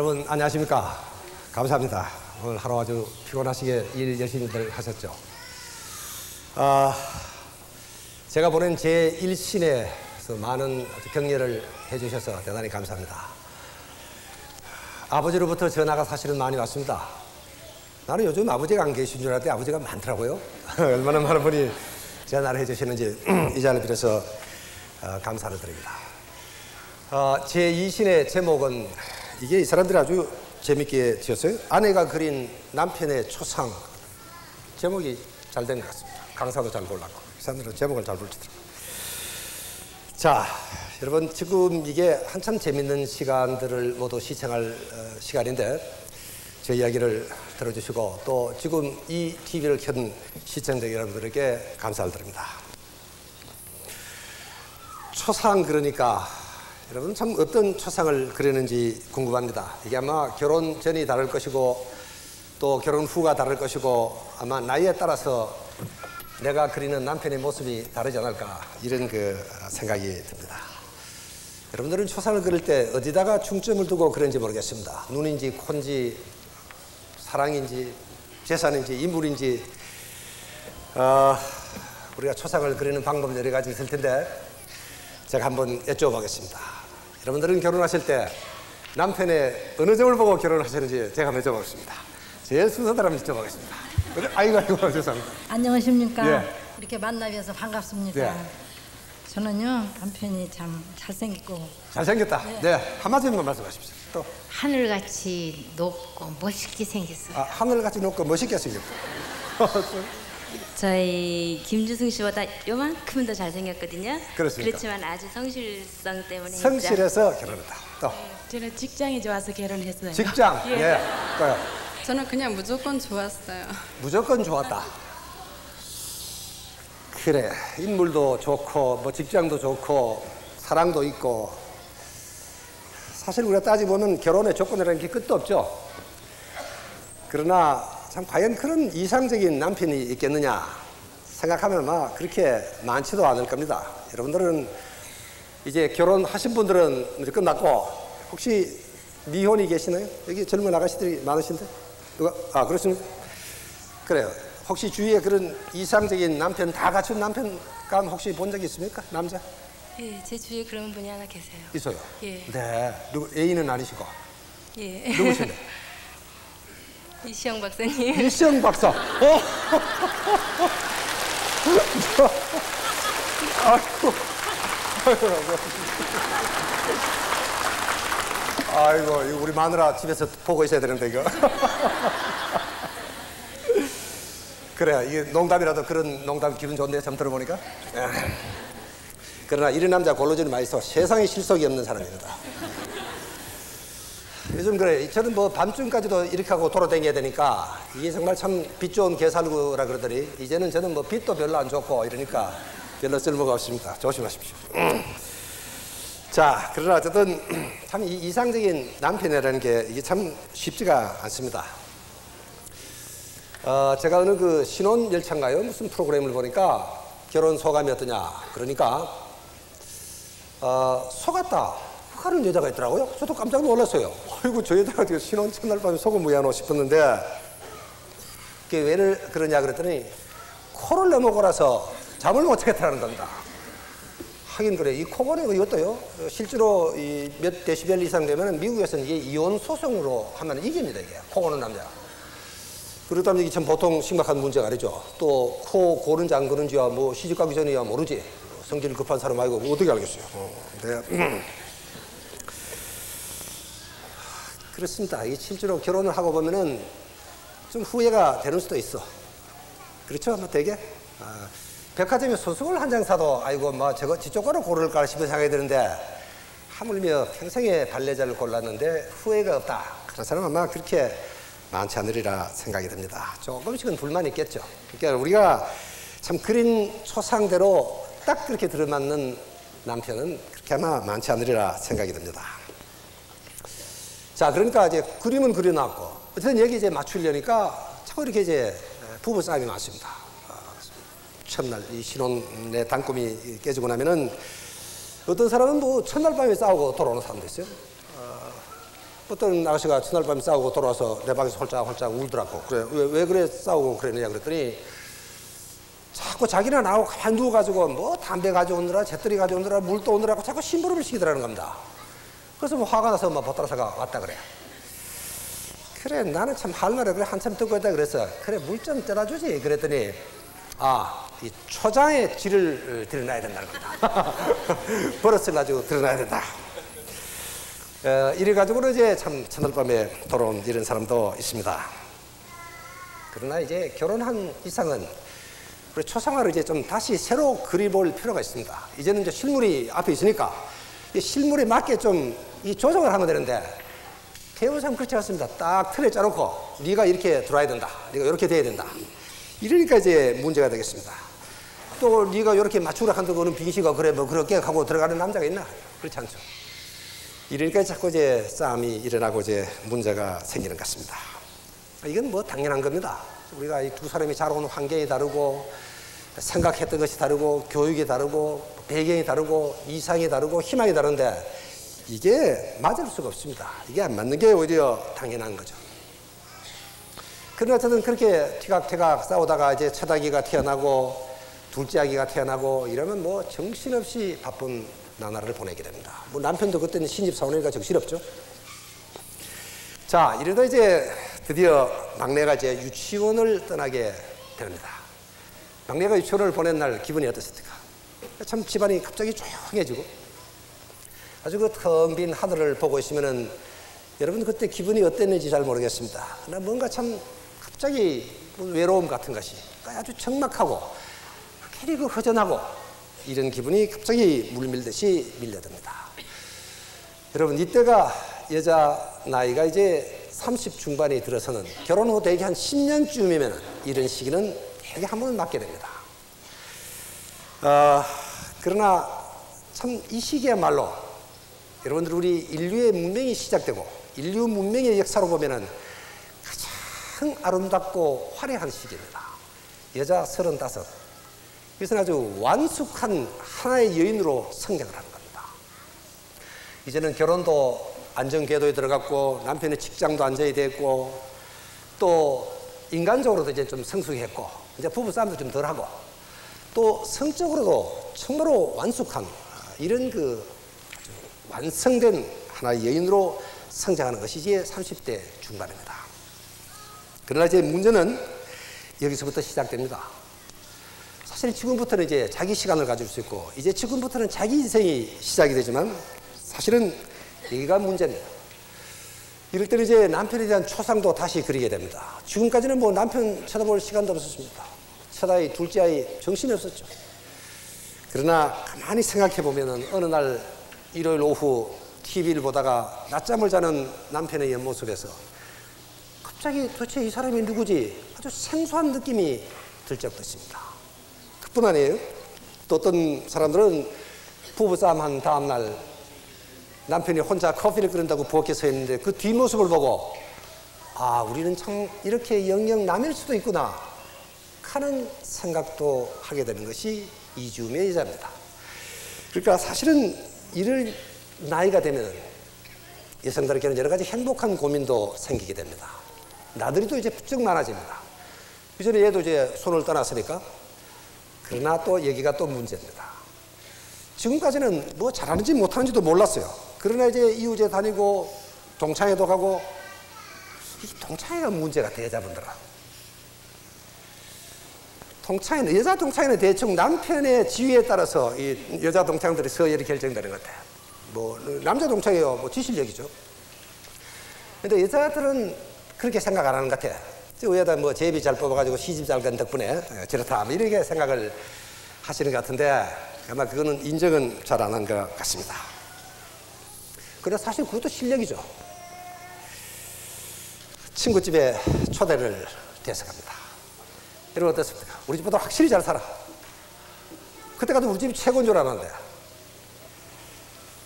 여러분 안녕하십니까. 감사합니다. 오늘 하루 아주 피곤하시게 일 열심히들 하셨죠. 제가 보낸 제 1신에서 많은 격려를 해주셔서 대단히 감사합니다. 아버지로부터 전화가 사실은 많이 왔습니다. 나는 요즘 아버지가 안 계신 줄 알았더니 아버지가 많더라고요. 얼마나 많은 분이 전화를 해주시는지 이 자리를 빌어서 감사를 드립니다. 제 2신의 제목은 이게 이 사람들이 아주 재밌게 지었어요. 아내가 그린 남편의 초상. 제목이 잘 된 것 같습니다. 강사도 잘 골랐고 이 사람들은 제목을 잘 붙이더라고요. 자, 여러분 지금 이게 한참 재밌는 시간들을 모두 시청할 시간인데 제 이야기를 들어주시고 또 지금 이 TV를 켠 시청자 여러분들에게 감사를 드립니다. 초상 그러니까 여러분 참 어떤 초상을 그리는지 궁금합니다. 이게 아마 결혼 전이 다를 것이고 또 결혼 후가 다를 것이고 아마 나이에 따라서 내가 그리는 남편의 모습이 다르지 않을까 이런 생각이 듭니다. 여러분들은 초상을 그릴 때 어디다가 중점을 두고 그런지 모르겠습니다. 눈인지 코인지 사랑인지 재산인지 인물인지 우리가 초상을 그리는 방법 여러 가지 있을 텐데 제가 한번 여쭤보겠습니다. 여러분들은 결혼하실 때 남편의 어느 점을 보고 결혼하셨는지 제가 한번 여쭤보겠습니다. 제일 순서대로 한번 여쭤보겠습니다. 아이고 죄송합니다. 안녕하십니까. 예. 이렇게 만나뵈서 반갑습니다. 예. 저는요 남편이 참 잘생겼고 잘생겼다. 네, 한마디만 말씀하십시오. 또 하늘같이 높고 멋있게 생겼어요. 하늘같이 높고 멋있게 생겼고 저희 김주승 씨보다 요만큼은 더 잘생겼거든요. 그렇습니까? 그렇지만 아주 성실성 때문에 성실해서 결혼했다. 또 저는 직장이 좋아서 결혼했어요. 직장. 예. 예. 또요. 저는 그냥 무조건 좋았어요. 무조건 좋았다. 그래, 인물도 좋고 뭐 직장도 좋고 사랑도 있고 사실 우리가 따지보면 결혼의 조건이라는 게 끝도 없죠. 그러나 참 과연 그런 이상적인 남편이 있겠느냐 생각하면 아마 그렇게 많지도 않을 겁니다. 여러분들은 이제 결혼하신 분들은 이제 끝났고 혹시 미혼이 계시나요? 여기 젊은 아가씨들이 많으신데 누가? 그렇습니까? 그래요. 혹시 주위에 그런 이상적인 남편 다 갖춘 남편감 혹시 본 적 있습니까? 남자? 예, 제 주위에 그런 분이 하나 계세요. 있어요. 예. 네. 누구 애인은 아니시고. 예. 누구신데? 이시영 박사님. 이시영 박사. 아이고, 이거 우리 마누라 집에서 보고 있어야 되는데 이거. 그래, 이게 농담이라도 그런 농담 기분 좋네요. 참 들어보니까. 그러나 이런 남자 골로지는 마이소 세상에 실속이 없는 사람입니다. 요즘 그래, 저는 뭐 밤중까지도 이렇게 하고 돌아다녀야 되니까 이게 정말 참 빛 좋은 개살구라 그러더니 이제는 저는 뭐 빛도 별로 안 좋고 이러니까 별로 쓸모가 없습니다. 조심하십시오. 자, 그러나 어쨌든 참 이 이상적인 남편이라는 게 이게 참 쉽지가 않습니다. 제가 어느 신혼 열차인가요? 무슨 프로그램을 보니까 결혼 소감이 어떠냐? 그러니까 속았다 하는 여자가 있더라고요. 저도 깜짝 놀랐어요. 아이고 저 여자가 신혼 첫날 밤에 속은 뭐야노 싶었는데 그게 왜 그러냐 그랬더니 코를 넘어고라서 잠을 못 자겠다는 겁니다. 하긴 그래. 이 코고는 이것도요. 실제로 이 몇 데시벨 이상 되면 미국에서는 이게 이혼 소송으로 하면 이깁니다. 이게 코고는 남자가. 그렇다면 이게 참 보통 심각한 문제가 아니죠. 또 코 고는지 안 고는지야 뭐 시집 가기 전에야 모르지. 성질 급한 사람 아니고 뭐 어떻게 알겠어요. 네. 그렇습니다. 이 실제로 결혼을 하고 보면은 좀 후회가 되는 수도 있어. 그렇죠? 뭐 되게 백화점에 소송을 한 장 사도 아이고 뭐 저쪽 거를 고를까 싶은 생각이 드는데 하물며 평생의 발레자를 골랐는데 후회가 없다. 그런 사람은 아마 그렇게 많지 않으리라 생각이 듭니다. 조금씩은 불만이 있겠죠. 그러니까 우리가 참 그린 초상대로 딱 그렇게 들어맞는 남편은 그렇게 아마 많지 않으리라 생각이 듭니다. 자, 그러니까 이제 그림은 그려놨고 어쨌든 여기 이제 맞추려니까 자꾸 이렇게 이제 부부 싸움이 많습니다. 첫날 이 신혼의 단꿈이 깨지고 나면은 어떤 사람은 뭐 첫날 밤에 싸우고 돌아오는 사람도 있어요. 어떤 아가씨가 첫날 밤에 싸우고 돌아와서 내 방에서 홀짝홀짝 울더라고. 그래, 왜 그래 싸우고 그러느냐 그랬더니 자꾸 자기는 나하고 가만히 누워가지고 뭐 담배 가져오느라 잿더리 가져오느라 물도 오느라고 자꾸 심부름을 시키더라는 겁니다. 그래서 뭐 화가 나서 막 보따라사가 왔다 그래. 그래 나는 참 할 말을 그래 한참 듣고 있다 그랬어. 그래 물 좀 떠다 주지 그랬더니 이 초장에 쥐를 드러나야 된다는 겁니다. 버릇을 가지고 드러나야 된다. 이래가지고는 이제 참 첫날 밤에 돌아온 이런 사람도 있습니다. 그러나 이제 결혼한 이상은 우리 초상화를 이제 좀 다시 새로 그려볼 필요가 있습니다. 이제는 이제 실물이 앞에 있으니까 이 실물에 맞게 좀 이 조정을 하면 되는데 배우상 그렇지 않습니다. 딱 틀에 짜놓고 네가 이렇게 들어와야 된다. 네가 이렇게 돼야 된다. 이러니까 이제 문제가 되겠습니다. 또 네가 이렇게 맞추라 한다고는 비기시가 그래 뭐 그렇게 하고 들어가는 남자가 있나? 그렇지 않죠. 이러니까 자꾸 이제 싸움이 일어나고 이제 문제가 생기는 것 같습니다. 이건 뭐 당연한 겁니다. 우리가 이 두 사람이 자라온 환경이 다르고 생각했던 것이 다르고 교육이 다르고 배경이 다르고 이상이 다르고 희망이 다른데 이게 맞을 수가 없습니다. 이게 안 맞는 게 오히려 당연한 거죠. 그러나 저는 그렇게 티각태각 싸우다가 이제 첫 아기가 태어나고 둘째 아기가 태어나고 이러면 뭐 정신없이 바쁜 나날을 보내게 됩니다. 뭐 남편도 그때는 신집사원이니까 정신없죠. 자, 이러다 이제 드디어 막내가 이제 유치원을 떠나게 됩니다. 막내가 유치원을 보낸 날 기분이 어떻습니까? 참 집안이 갑자기 조용해지고 아주 그 텅 빈 하늘을 보고 있으면은 여러분 그때 기분이 어땠는지 잘 모르겠습니다. 그러나 뭔가 참 갑자기 외로움 같은 것이 아주 적막하고 괜히 그 허전하고 이런 기분이 갑자기 물밀듯이 밀려듭니다. 여러분 이때가 여자 나이가 이제 30 중반이 들어서는 결혼 후 대개 한 10년쯤이면 이런 시기는 대개 한 번은 맞게 됩니다. 그러나 참 이 시기야말로 여러분들 우리 인류의 문명이 시작되고 인류 문명의 역사로 보면은 가장 아름답고 화려한 시기입니다. 여자 35. 이것은 아주 완숙한 하나의 여인으로 성장을 하는 겁니다. 이제는 결혼도 안정궤도에 들어갔고 남편의 직장도 안정이 됐고 또 인간적으로도 이제 좀 성숙했고 이제 부부싸움도 좀 덜하고 또 성적으로도 정말로 완숙한 이런 그 완성된 하나의 여인으로 성장하는 것이 이제 30대 중반입니다. 그러나 이제 문제는 여기서부터 시작됩니다. 사실 지금부터는 이제 자기 시간을 가질 수 있고 이제 지금부터는 자기 인생이 시작이 되지만 사실은 여기가 문제입니다. 이럴 때는 이제 남편에 대한 초상도 다시 그리게 됩니다. 지금까지는 뭐 남편 쳐다볼 시간도 없었습니다. 첫 아이, 둘째 아이 정신이 없었죠. 그러나 가만히 생각해 보면은 어느 날 일요일 오후 TV를 보다가 낮잠을 자는 남편의 옆모습에서 갑자기 도대체 이 사람이 누구지? 아주 생소한 느낌이 들 적도 있습니다. 그뿐 아니에요. 또 어떤 사람들은 부부싸움 한 다음날 남편이 혼자 커피를 끓인다고 부엌에 서 있는데 그 뒷모습을 보고 우리는 참 이렇게 영영 남일 수도 있구나 하는 생각도 하게 되는 것이 이주음의 여자입니다. 그러니까 사실은 이럴 나이가 되면 여성들에게는 여러 가지 행복한 고민도 생기게 됩니다. 나들이도 이제 부쩍 많아집니다. 그전에 얘도 이제 손을 떠났으니까. 그러나 또 여기가 또 문제입니다. 지금까지는 뭐 잘하는지 못하는지도 몰랐어요. 그러나 이제 이웃에 다니고 동창회도 가고 이 동창회가 문제 같아요. 여자분들은. 동창회는 여자 동창회는 대충 남편의 지위에 따라서 이 여자 동창들이 서열이 결정되는 것 같아요. 뭐 남자 동창회요 뭐 지 실력이죠. 근데 여자들은 그렇게 생각 안 하는 것 같아요. 의외다 뭐 제비 잘 뽑아가지고 시집 잘 간 덕분에 저렇다 뭐 이렇게 생각을 하시는 것 같은데 아마 그거는 인정은 잘 안 한 것 같습니다. 그래서 사실 그것도 실력이죠. 친구집에 초대를 돼서 갑니다. 여러분 어떻습니까? 우리 집보다 확실히 잘 살아. 그때까지 우리 집이 최고인 줄 알았는데.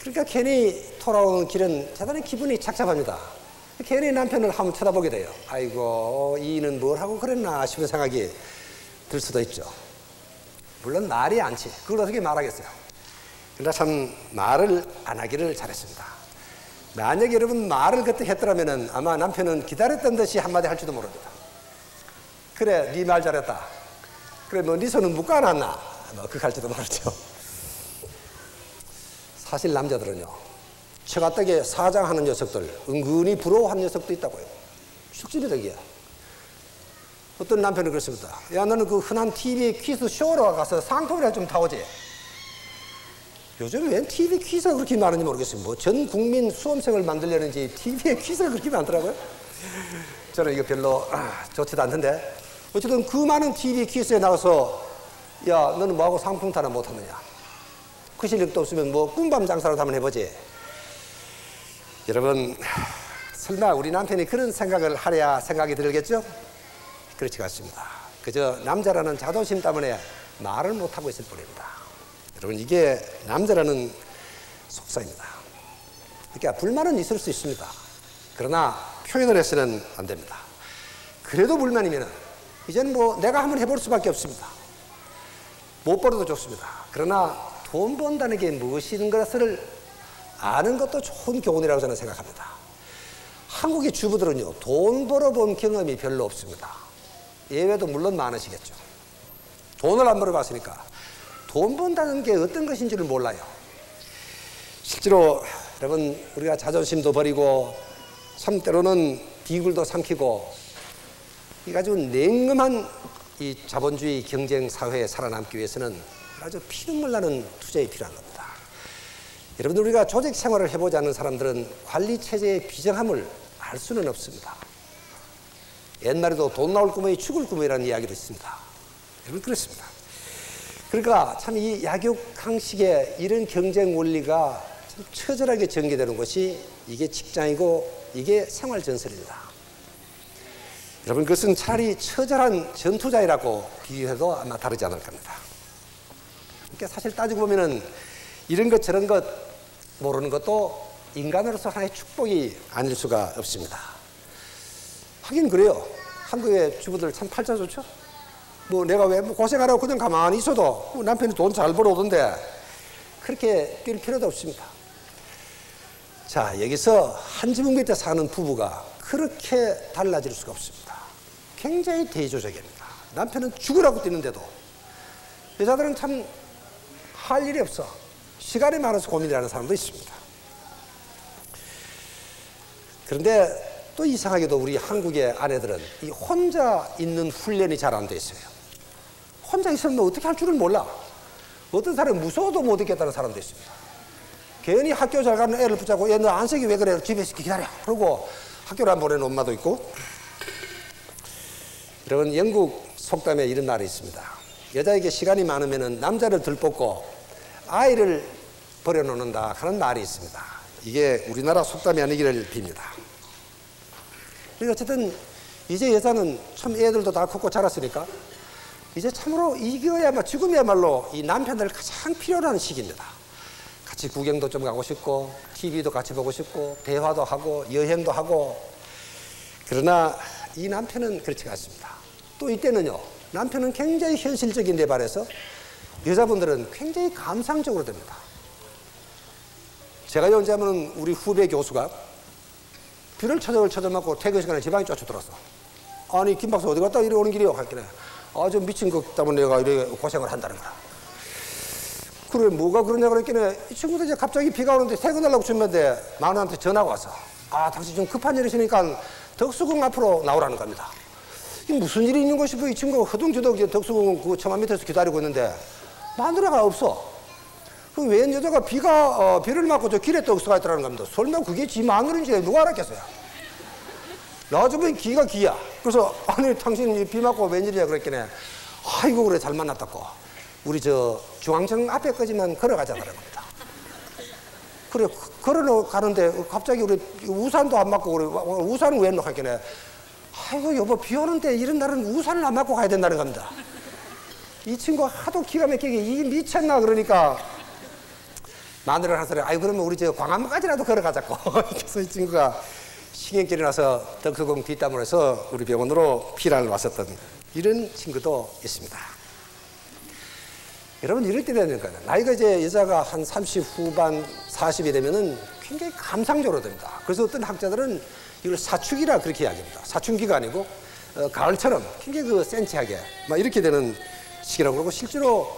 그러니까 괜히 돌아오는 길은 대단히 기분이 착잡합니다. 괜히 남편을 한번 쳐다보게 돼요. 아이고 이는 뭘 하고 그랬나 싶은 생각이 들 수도 있죠. 물론 말이 않지. 그걸 어떻게 말하겠어요. 그러나 참 말을 안 하기를 잘했습니다. 만약에 여러분 말을 그때 했더라면 아마 남편은 기다렸던 듯이 한마디 할지도 모릅니다. 그래, 네 말 잘했다. 그래, 뭐 네 손은 묶어놨나? 뭐 그렇게 할지도 모르죠. 사실 남자들은요, 처가댁에 사장하는 녀석들, 은근히 부러워하는 녀석도 있다고요. 실질적이야. 어떤 남편은 그렇습니다. 야, 너는 그 흔한 TV 퀴즈 쇼로 가서 상품이나 좀 타오지. 요즘 웬 TV 퀴즈가 그렇게 많은지 모르겠어요. 뭐 전 국민 수험생을 만들려는지 TV에 퀴즈가 그렇게 많더라고요. 저는 이거 별로 좋지도 않던데. 어쨌든 그 많은 TV 퀴즈에 나가서 야, 너는 뭐하고 상품 타나 못하느냐. 그 실력도 없으면 뭐 꿈밤 장사라도 한번 해보지. 여러분, 설마 우리 남편이 그런 생각을 하랴 생각이 들겠죠? 그렇지 않습니다. 그저 남자라는 자존심 때문에 말을 못하고 있을 뿐입니다. 여러분, 이게 남자라는 속사입니다. 그러니까 불만은 있을 수 있습니다. 그러나 표현을 해서는 안 됩니다. 그래도 불만이면 이제는 뭐 내가 한번 해볼 수밖에 없습니다. 못 벌어도 좋습니다. 그러나 돈 번다는 게 무엇인 것을 아는 것도 좋은 교훈이라고 저는 생각합니다. 한국의 주부들은요, 돈 벌어본 경험이 별로 없습니다. 예외도 물론 많으시겠죠. 돈을 안 벌어봤으니까 돈 번다는 게 어떤 것인지를 몰라요. 실제로 여러분, 우리가 자존심도 버리고 참 때로는 비굴도 삼키고 이 아주 냉엄한 이 자본주의 경쟁 사회에 살아남기 위해서는 아주 피눈물 나는 투자가 필요한 겁니다. 여러분들, 우리가 조직 생활을 해보지 않는 사람들은 관리 체제의 비정함을 알 수는 없습니다. 옛날에도 돈 나올 구멍이 죽을 구멍이라는 이야기도 있습니다. 여러분, 그렇습니다. 그러니까 참 이 약육강식의 이런 경쟁 원리가 참 처절하게 전개되는 것이 이게 직장이고 이게 생활 전설입니다. 여러분, 그것은 차라리 처절한 전투자이라고 비유해도 아마 다르지 않을 겁니다. 그러니까 사실 따지고 보면은 이런 것 저런 것 모르는 것도 인간으로서 하나의 축복이 아닐 수가 없습니다. 하긴 그래요. 한국의 주부들 참 팔자 좋죠? 뭐 내가 왜 고생하라고 그냥 가만히 있어도 남편이 돈 잘 벌어오던데 그렇게 뛸 필요도 없습니다. 자, 여기서 한 지붕 밑에 사는 부부가 그렇게 달라질 수가 없습니다. 굉장히 대조적입니다. 남편은 죽으라고 뛰는데도 여자들은 참 할 일이 없어. 시간이 많아서 고민이라는 사람도 있습니다. 그런데 또 이상하게도 우리 한국의 아내들은 이 혼자 있는 훈련이 잘 안 돼 있어요. 혼자 있으면 어떻게 할 줄을 몰라. 어떤 사람은 무서워도 못 있겠다는 사람도 있습니다. 괜히 학교 잘 가는 애를 붙잡고 얘 너 안색이 왜 그래? 집에서 기다려. 그러고 학교를 안 보내는 엄마도 있고. 여러분, 영국 속담에 이런 말이 있습니다. 여자에게 시간이 많으면 남자를 들뽑고 아이를 버려놓는다 하는 말이 있습니다. 이게 우리나라 속담이 아니기를 빕니다. 그러니까 어쨌든 이제 여자는 참 애들도 다 컸고 자랐으니까 이제 참으로 지금이야말로 이 남편들 가장 필요로 하는 시기입니다. 같이 구경도 좀 가고 싶고 TV도 같이 보고 싶고 대화도 하고 여행도 하고. 그러나 이 남편은 그렇지 않습니다. 또 이때는요, 남편은 굉장히 현실적인 데 반해서 여자분들은 굉장히 감상적으로 됩니다. 제가 언제 하면 우리 후배 교수가 비를 쳐들맞고 퇴근 시간에 지방에 쫓아들었어. 아니, 김 박사 어디 갔다 이리 오는 길이요? 할게네. 아, 저 미친 것 때문에 내가 이렇게 고생을 한다는 거야. 그래, 뭐가 그러냐 그랬더니 이 친구도 이제 갑자기 비가 오는데 퇴근하려고 준비했는데 마누라한테 전화가 와서 아, 당신 좀 급한 일이 있으니까 덕수궁 앞으로 나오라는 겁니다. 이게 무슨 일이 있는 것이 이 친구가 허둥지둥 덕수궁 그 처마 밑에서 기다리고 있는데 마누라가 없어. 그럼 웬 여자가 비를 맞고 저 길에 떡수가 있더라는 겁니다. 설마 그게 지 마누라인지 누가 알았겠어요? 나중에 기가 기야. 그래서 아니, 당신 비 맞고 웬일이야 그랬더니 아이고, 그래, 잘 만났다고. 우리 저 중앙청 앞에까지만 걸어가자는 겁니다. 그래, 걸어가는데 갑자기 우리 우산도 안 맞고 그래, 우산은 왜 놓고 했더니 아이고, 여보, 비 오는데 이런 날은 우산을 안 맞고 가야 된다는 겁니다. 이 친구가 하도 기가 막히게 이 미쳤나 그러니까 마누라를 하더래. 아이, 그러면 우리 저 광화문까지라도 걸어가자고. 그래서 이 친구가 신경질이 나서 덕수궁 뒷담으로서 우리 병원으로 피난을 왔었던 이런 친구도 있습니다. 여러분 이럴 때 되는 거예요. 나이가 이제 여자가 한 30 후반 40이 되면은 굉장히 감상적으로 됩니다. 그래서 어떤 학자들은 이걸 사춘기라 그렇게 이야기합니다. 사춘기가 아니고 가을처럼 굉장히 그 센치하게 막 이렇게 되는 시기라고 그러고, 실제로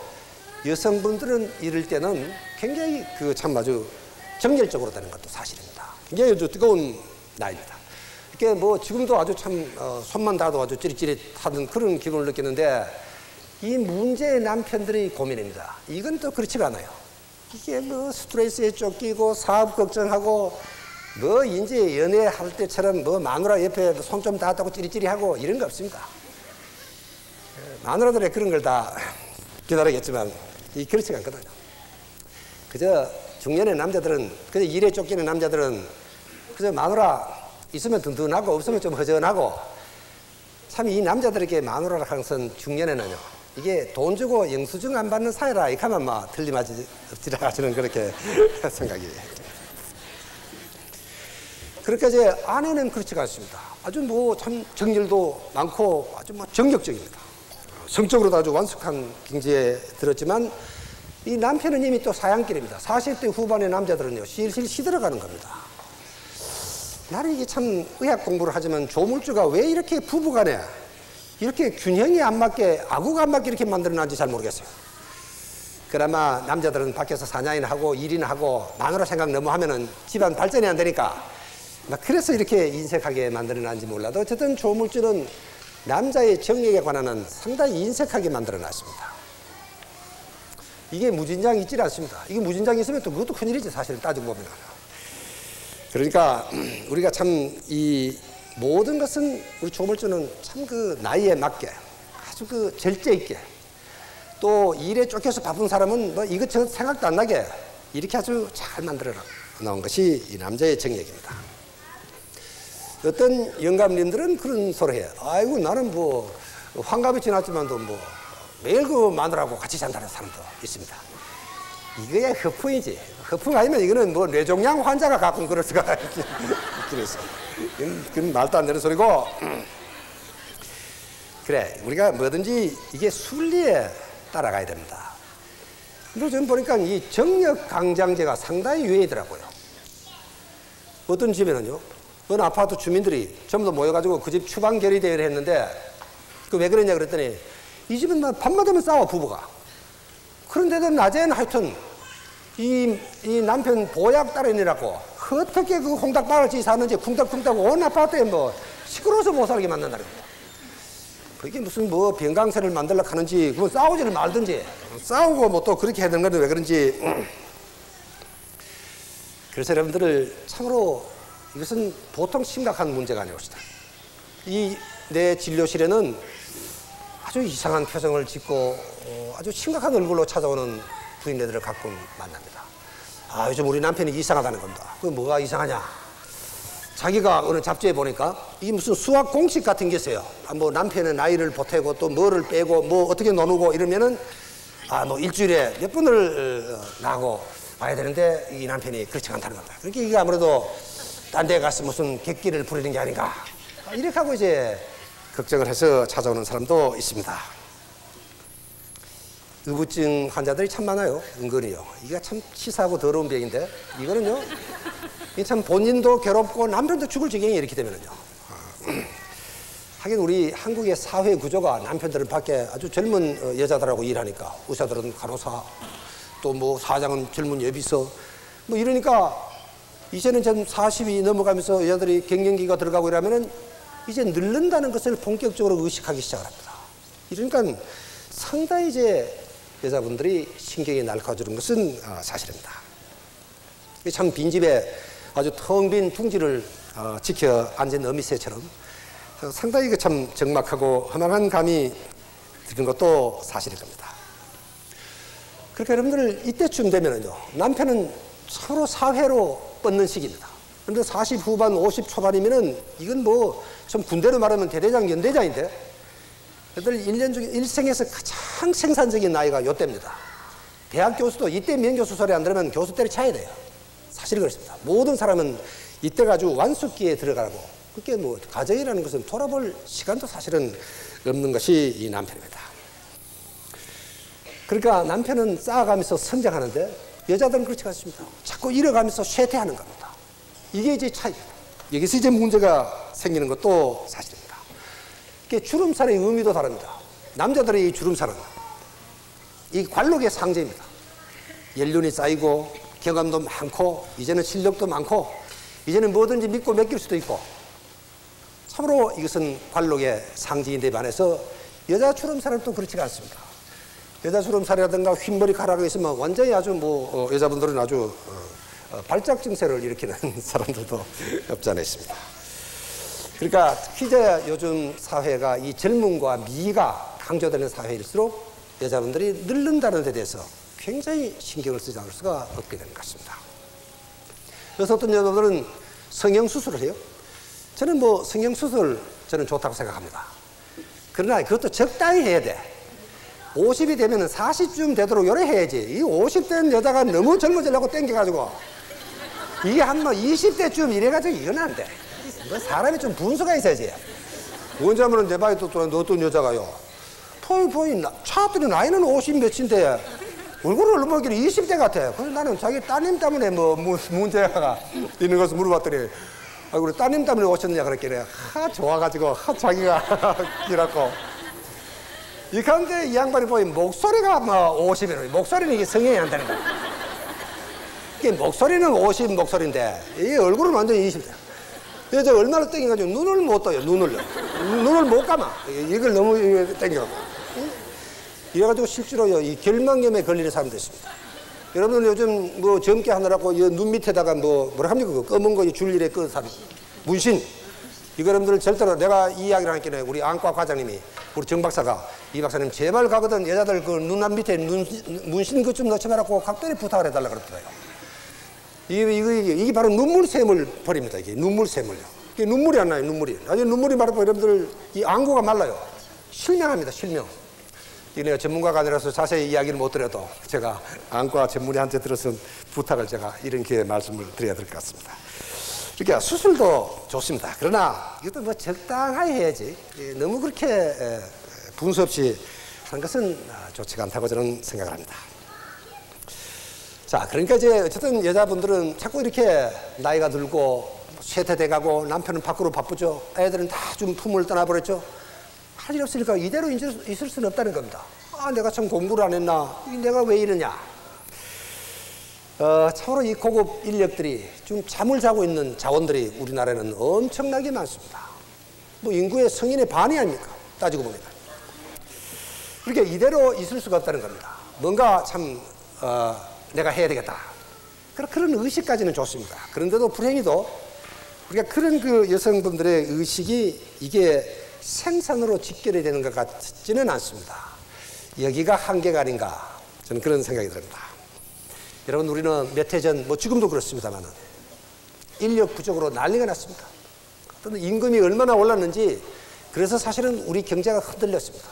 여성분들은 이럴 때는 굉장히 그 참 아주 정열적으로 되는 것도 사실입니다. 굉장히 아주 뜨거운 나이입니다. 이게 뭐 지금도 아주 참 손만 닿아도 아주 찌릿찌릿하던 그런 기분을 느끼는데, 이 문제의 남편들의 고민입니다. 이건 또 그렇지가 않아요. 이게 뭐 스트레스에 쫓기고 사업 걱정하고 뭐 이제 연애할 때처럼 뭐 마누라 옆에 손 좀 닿았다고 찌릿찌릿하고 이런 거 없습니다. 마누라들의 그런 걸 다 기다리겠지만 그렇지가 않거든요. 그저 중년의 남자들은, 그저 일에 쫓기는 남자들은 그저 마누라 있으면 든든하고 없으면 좀 허전하고, 참 이 남자들에게 마누라라 하는 것은 중년에는요, 이게 돈 주고 영수증 안 받는 사회라 이 하면 막 틀림하지 없지라 하시는 그렇게 생각이. 그렇게 이제 아내는 그렇지가 않습니다. 아주 뭐 참 정열도 많고 아주 뭐 정력적입니다. 성적으로도 아주 완숙한 경지에 들었지만, 이 남편은 이미 또 사양길입니다. 40대 후반의 남자들은요, 실실 시들어가는 겁니다. 나는 이게 참 의학 공부를 하지만 조물주가 왜 이렇게 부부간에 이렇게 균형이 안 맞게, 아구가 안 맞게 이렇게 만들어놨는지 잘 모르겠어요. 그나마 남자들은 밖에서 사냥이나 하고 일이나 하고 마누라 생각 너무 하면은 집안 발전이 안 되니까 막 그래서 이렇게 인색하게 만들어놨는지 몰라도, 어쨌든 조물주는 남자의 정력에 관한 한 상당히 인색하게 만들어놨습니다. 이게 무진장이 있지 않습니다. 이게 무진장이 있으면 또 그것도 큰일이지, 사실 따지고 보면. 그러니까 우리가 참 이 모든 것은 우리 조물주는 참 그 나이에 맞게 아주 그 절제 있게, 또 일에 쫓겨서 바쁜 사람은 뭐 이것저것 생각도 안 나게 이렇게 아주 잘 만들어 놓은 것이 이 남자의 정력입니다. 어떤 영감님들은 그런 소리 해요. 아이고 나는 뭐 환갑이 지났지만도 뭐 매일 그 마누라하고 같이 잔다는 사람도 있습니다. 이거야 허풍이지. 허풍 아니면 이거는 뭐 뇌종양 환자가 가끔 그럴 수가 있긴 있어. 그건 말도 안 되는 소리고. 그래, 우리가 뭐든지 이게 순리에 따라가야 됩니다. 근데 저는 보니까 이 정력 강장제가 상당히 유행이더라고요. 어떤 집에는요, 어느 아파트 주민들이 전부 다 모여가지고 그 집 추방 결의 대회를 했는데, 그 왜 그러냐 그랬더니 이 집은 밤마다 되면 싸워, 부부가. 그런데도 낮에는 하여튼 이 남편 보약 따르느라고 어떻게 그 홍닭바가지 사는지 쿵닥쿵닥 온 아파트에 뭐 시끄러워서 못 살게 만든다는 거예요. 그게 무슨 뭐 병강세를 만들려고 하는지, 뭐 싸우지를 말든지, 싸우고 뭐 또 그렇게 해야 되는 건데 왜 그런지. 그래서 여러분들을 참으로 이것은 보통 심각한 문제가 아니옵시다. 이 내 진료실에는 아주 이상한 표정을 짓고 아주 심각한 얼굴로 찾아오는 부인네들을 가끔 만납니다. 아, 요즘 우리 남편이 이상하다는 겁니다. 그게 뭐가 이상하냐? 자기가 어느 잡지에 보니까 이게 무슨 수학 공식 같은 게 있어요. 뭐 남편의 나이를 보태고 또 뭐를 빼고 뭐 어떻게 나누고 이러면은 뭐 일주일에 몇 번을 나고 와야 되는데 이 남편이 그렇지 않다는 겁니다. 그러니까 이게 아무래도 딴 데 가서 무슨 객기를 부리는 게 아닌가, 이렇게 하고 이제 걱정을 해서 찾아오는 사람도 있습니다. 의부증 환자들이 참 많아요, 은근히요. 이게 참 치사하고 더러운 병인데, 이거는요, 이게 참 본인도 괴롭고 남편도 죽을 지경이 이렇게 되면은요. 하긴 우리 한국의 사회 구조가 남편들은 밖에 아주 젊은 여자들하고 일하니까, 의사들은 간호사, 또 뭐 사장은 젊은 여비서, 뭐 이러니까 이제는 전 40이 넘어가면서 여자들이 갱년기가 들어가고 이러면은 이제 늙는다는 것을 본격적으로 의식하기 시작합니다. 이러니까 상당히 이제 여자분들이 신경이 날카로워지는 것은 사실입니다. 참 빈집에 아주 텅 빈 둥지를 지켜 앉은 어미새처럼 상당히 참 적막하고 허망한 감이 드는 것도 사실일 겁니다. 그러니까 여러분들 이때쯤 되면은요, 남편은 서로 사회로 뻗는 시기입니다. 그런데 40 후반 50 초반이면은 이건 뭐 좀 군대로 말하면 대대장 연대장인데, 애들 1년 중에 일생에서 가장 생산적인 나이가 요때입니다. 대학 교수도 이때 명교수 소리 안 들으면 교수 때려쳐야 돼요. 사실 그렇습니다. 모든 사람은 이때가 아주 완숙기에 들어가고, 그게 뭐 가정이라는 것은 돌아볼 시간도 사실은 없는 것이 이 남편입니다. 그러니까 남편은 쌓아가면서 성장하는데 여자들은 그렇지 않습니다. 자꾸 잃어가면서 쇠퇴하는 겁니다. 이게 이제 차이입니다. 여기서 이제 문제가 생기는 것도 사실입니다. 이게 주름살의 의미도 다릅니다. 남자들의 이 주름살은 이 관록의 상징입니다. 연륜이 쌓이고 경험도 많고 이제는 실력도 많고 이제는 뭐든지 믿고 맡길 수도 있고 참으로 이것은 관록의 상징인데 반해서 여자 주름살은 또 그렇지가 않습니다. 여자 주름살이라든가 흰머리 가락이 있으면 완전히 아주 여자분들은 아주 발작 증세를 일으키는 사람들도 없지 않아 있습니다. 그러니까 특히 요즘 사회가 이 젊음과 미가 강조되는 사회일수록 여자분들이 늙는다는 데 대해서 굉장히 신경을 쓰지 않을 수가 없게 되는 것 같습니다. 그래서 어떤 여자분들은 성형수술을 해요. 저는 성형수술 저는 좋다고 생각합니다. 그러나 그것도 적당히 해야 돼. 50이 되면 40쯤 되도록 요래 해야지. 이 50된 여자가 너무 젊어지려고 땡겨가지고 이게 한 20대쯤 이래가지고 이건 안 돼. 사람이 좀 분수가 있어야지. 언제 하면 내 방에 또 어떤 여자가요. 포이 차들이 나이는 50 몇인데 얼굴을 넘어가기는 20대 같아. 그래서 나는 자기 따님 때문에 문제가 있는 것을 물어봤더니 우리 따님 때문에 오셨느냐 그랬길래 좋아가지고 자기가 이라고. 이 가운데 이 양반이 보니 목소리가 50이래. 목소리는 이게 성형이 안 되는 거야. 이게 목소리는 50 목소리인데 이 얼굴은 완전히 20대. 그래서 얼마나 땡겨가지고 눈을 못 떠요. 눈을 못 감아. 이걸 너무 땡겨가지고. 이래가지고 실제로요 이 결막염에 걸리는 사람도 있습니다. 여러분들 요즘 젊게 하느라고 눈 밑에다가 뭐라 합니까? 그 검은 거 줄일에 그 사람 문신. 이거 여러분들 절대로 내가 이 이야기를 하니까 우리 안과 과장님이 우리 정 박사가 이 박사님 제발 가거든 여자들 그 눈앞 밑에 문신 그 좀 넣지 말라고 각별히 부탁을 해달라 그러더라고요. 이게 바로 눈물샘을 버립니다. 이게 눈물샘을요. 이게 눈물이 안 나요. 나중에 눈물이 말하고 여러분들 이 안구가 말라요. 실명합니다. 실명. 이게 내가 전문가가 아니라서 자세히 이야기를 못 드려도 제가 안과 전문의한테 들어선 부탁을 제가 이런 기회에 말씀을 드려야 될 것 같습니다. 그러니까 수술도 좋습니다. 그러나 이것도 적당하게 해야지 너무 그렇게 분수 없이 하는 것은 좋지가 않다고 저는 생각을 합니다. 자, 그러니까 이제 어쨌든 여자분들은 자꾸 이렇게 나이가 들고 쇠퇴돼가고 남편은 밖으로 바쁘죠. 애들은 다 좀 품을 떠나버렸죠. 할 일 없으니까 이대로 있을 수는 없다는 겁니다. 내가 참 공부를 안 했나? 내가 왜 이러냐? 참으로 이 고급 인력들이 좀 잠을 자고 있는 자원들이 우리나라에는 엄청나게 많습니다. 인구의 성인의 반이 아닙니까? 따지고 보면. 그러니까 이대로 있을 수가 없다는 겁니다. 뭔가 참 내가 해야 되겠다. 그런 의식까지는 좋습니다. 그런데도 불행히도 우리가 그런 그 여성분들의 의식이 이게 생산으로 직결이 되는 것 같지는 않습니다. 여기가 한계가 아닌가 저는 그런 생각이 듭니다. 여러분 우리는 몇 해 전 지금도 그렇습니다만은 인력 부족으로 난리가 났습니다. 또는 임금이 얼마나 올랐는지 그래서 사실은 우리 경제가 흔들렸습니다.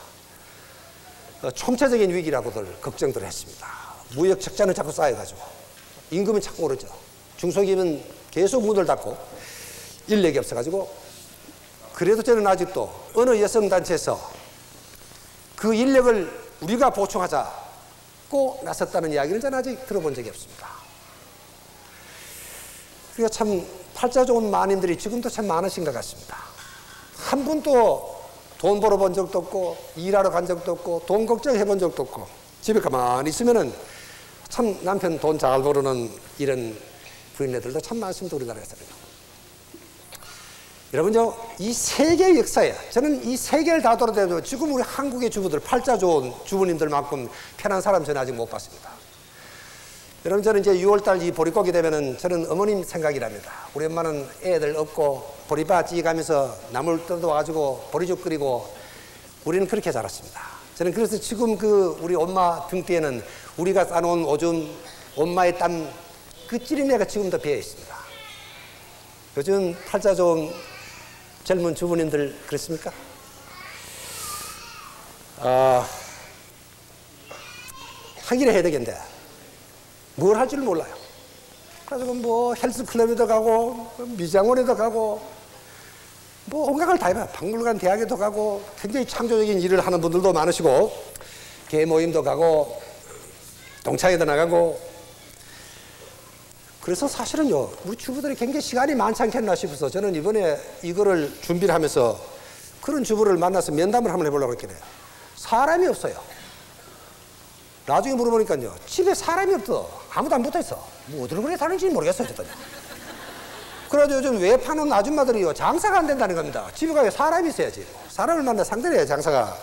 총체적인 위기라고들 걱정들 했습니다. 무역 적자는 자꾸 쌓여가지고 임금은 자꾸 오르죠. 중소기업은 계속 문을 닫고 인력이 없어가지고 그래도 저는 아직도 어느 여성단체에서 그 인력을 우리가 보충하자고 나섰다는 이야기는 저는 아직 들어본 적이 없습니다. 그러니까 참 팔자 좋은 마님들이 지금도 참 많으신 것 같습니다. 한 분도 돈 벌어본 적도 없고 일하러 간 적도 없고 돈 걱정해본 적도 없고 집에 가만히 있으면은 참 남편 돈 잘 벌어는 이런 부인네들도 참 많습니다. 우리나라에서는. 여러분요, 이 세계의 역사에 저는 이 세계를 다 돌아다녀도 지금 우리 한국의 주부들 팔자 좋은 주부님들만큼 편한 사람 저는 아직 못 봤습니다. 여러분 저는 이제 6월달 이 보릿고기 되면은 저는 어머님 생각이 납니다. 우리 엄마는 애들 업고 보리밭 찌가면서 나물 뜯어와가지고 보리죽 끓이고 우리는 그렇게 자랐습니다. 저는 그래서 지금 그 우리 엄마 등 뒤에는 우리가 싸놓은 오줌, 엄마의 땀 그 찌린내가 지금도 배어 있습니다. 요즘 팔자 좋은 젊은 주부님들 그렇습니까? 하기를 해야 되겠는데 뭘 할 줄 몰라요. 그래서 헬스클럽에도 가고 미장원에도 가고 온갖 걸 다 해봐요. 박물관 대학에도 가고 굉장히 창조적인 일을 하는 분들도 많으시고 개 모임도 가고 동창회도 나가고. 그래서 사실은요, 우리 주부들이 굉장히 시간이 많지 않겠나 싶어서 저는 이번에 이거를 준비를 하면서 그런 주부를 만나서 면담을 한번 해보려고 했거든요. 사람이 없어요. 나중에 물어보니까요, 집에 사람이 없어. 아무도 안 붙어 있어. 뭐 어디로 그래 다니는지 모르겠어요. 그래가지고 요즘 외파는 아줌마들이요, 장사가 안 된다는 겁니다. 집에 가면 사람이 있어야지. 사람을 만나 상대를 해야 장사가.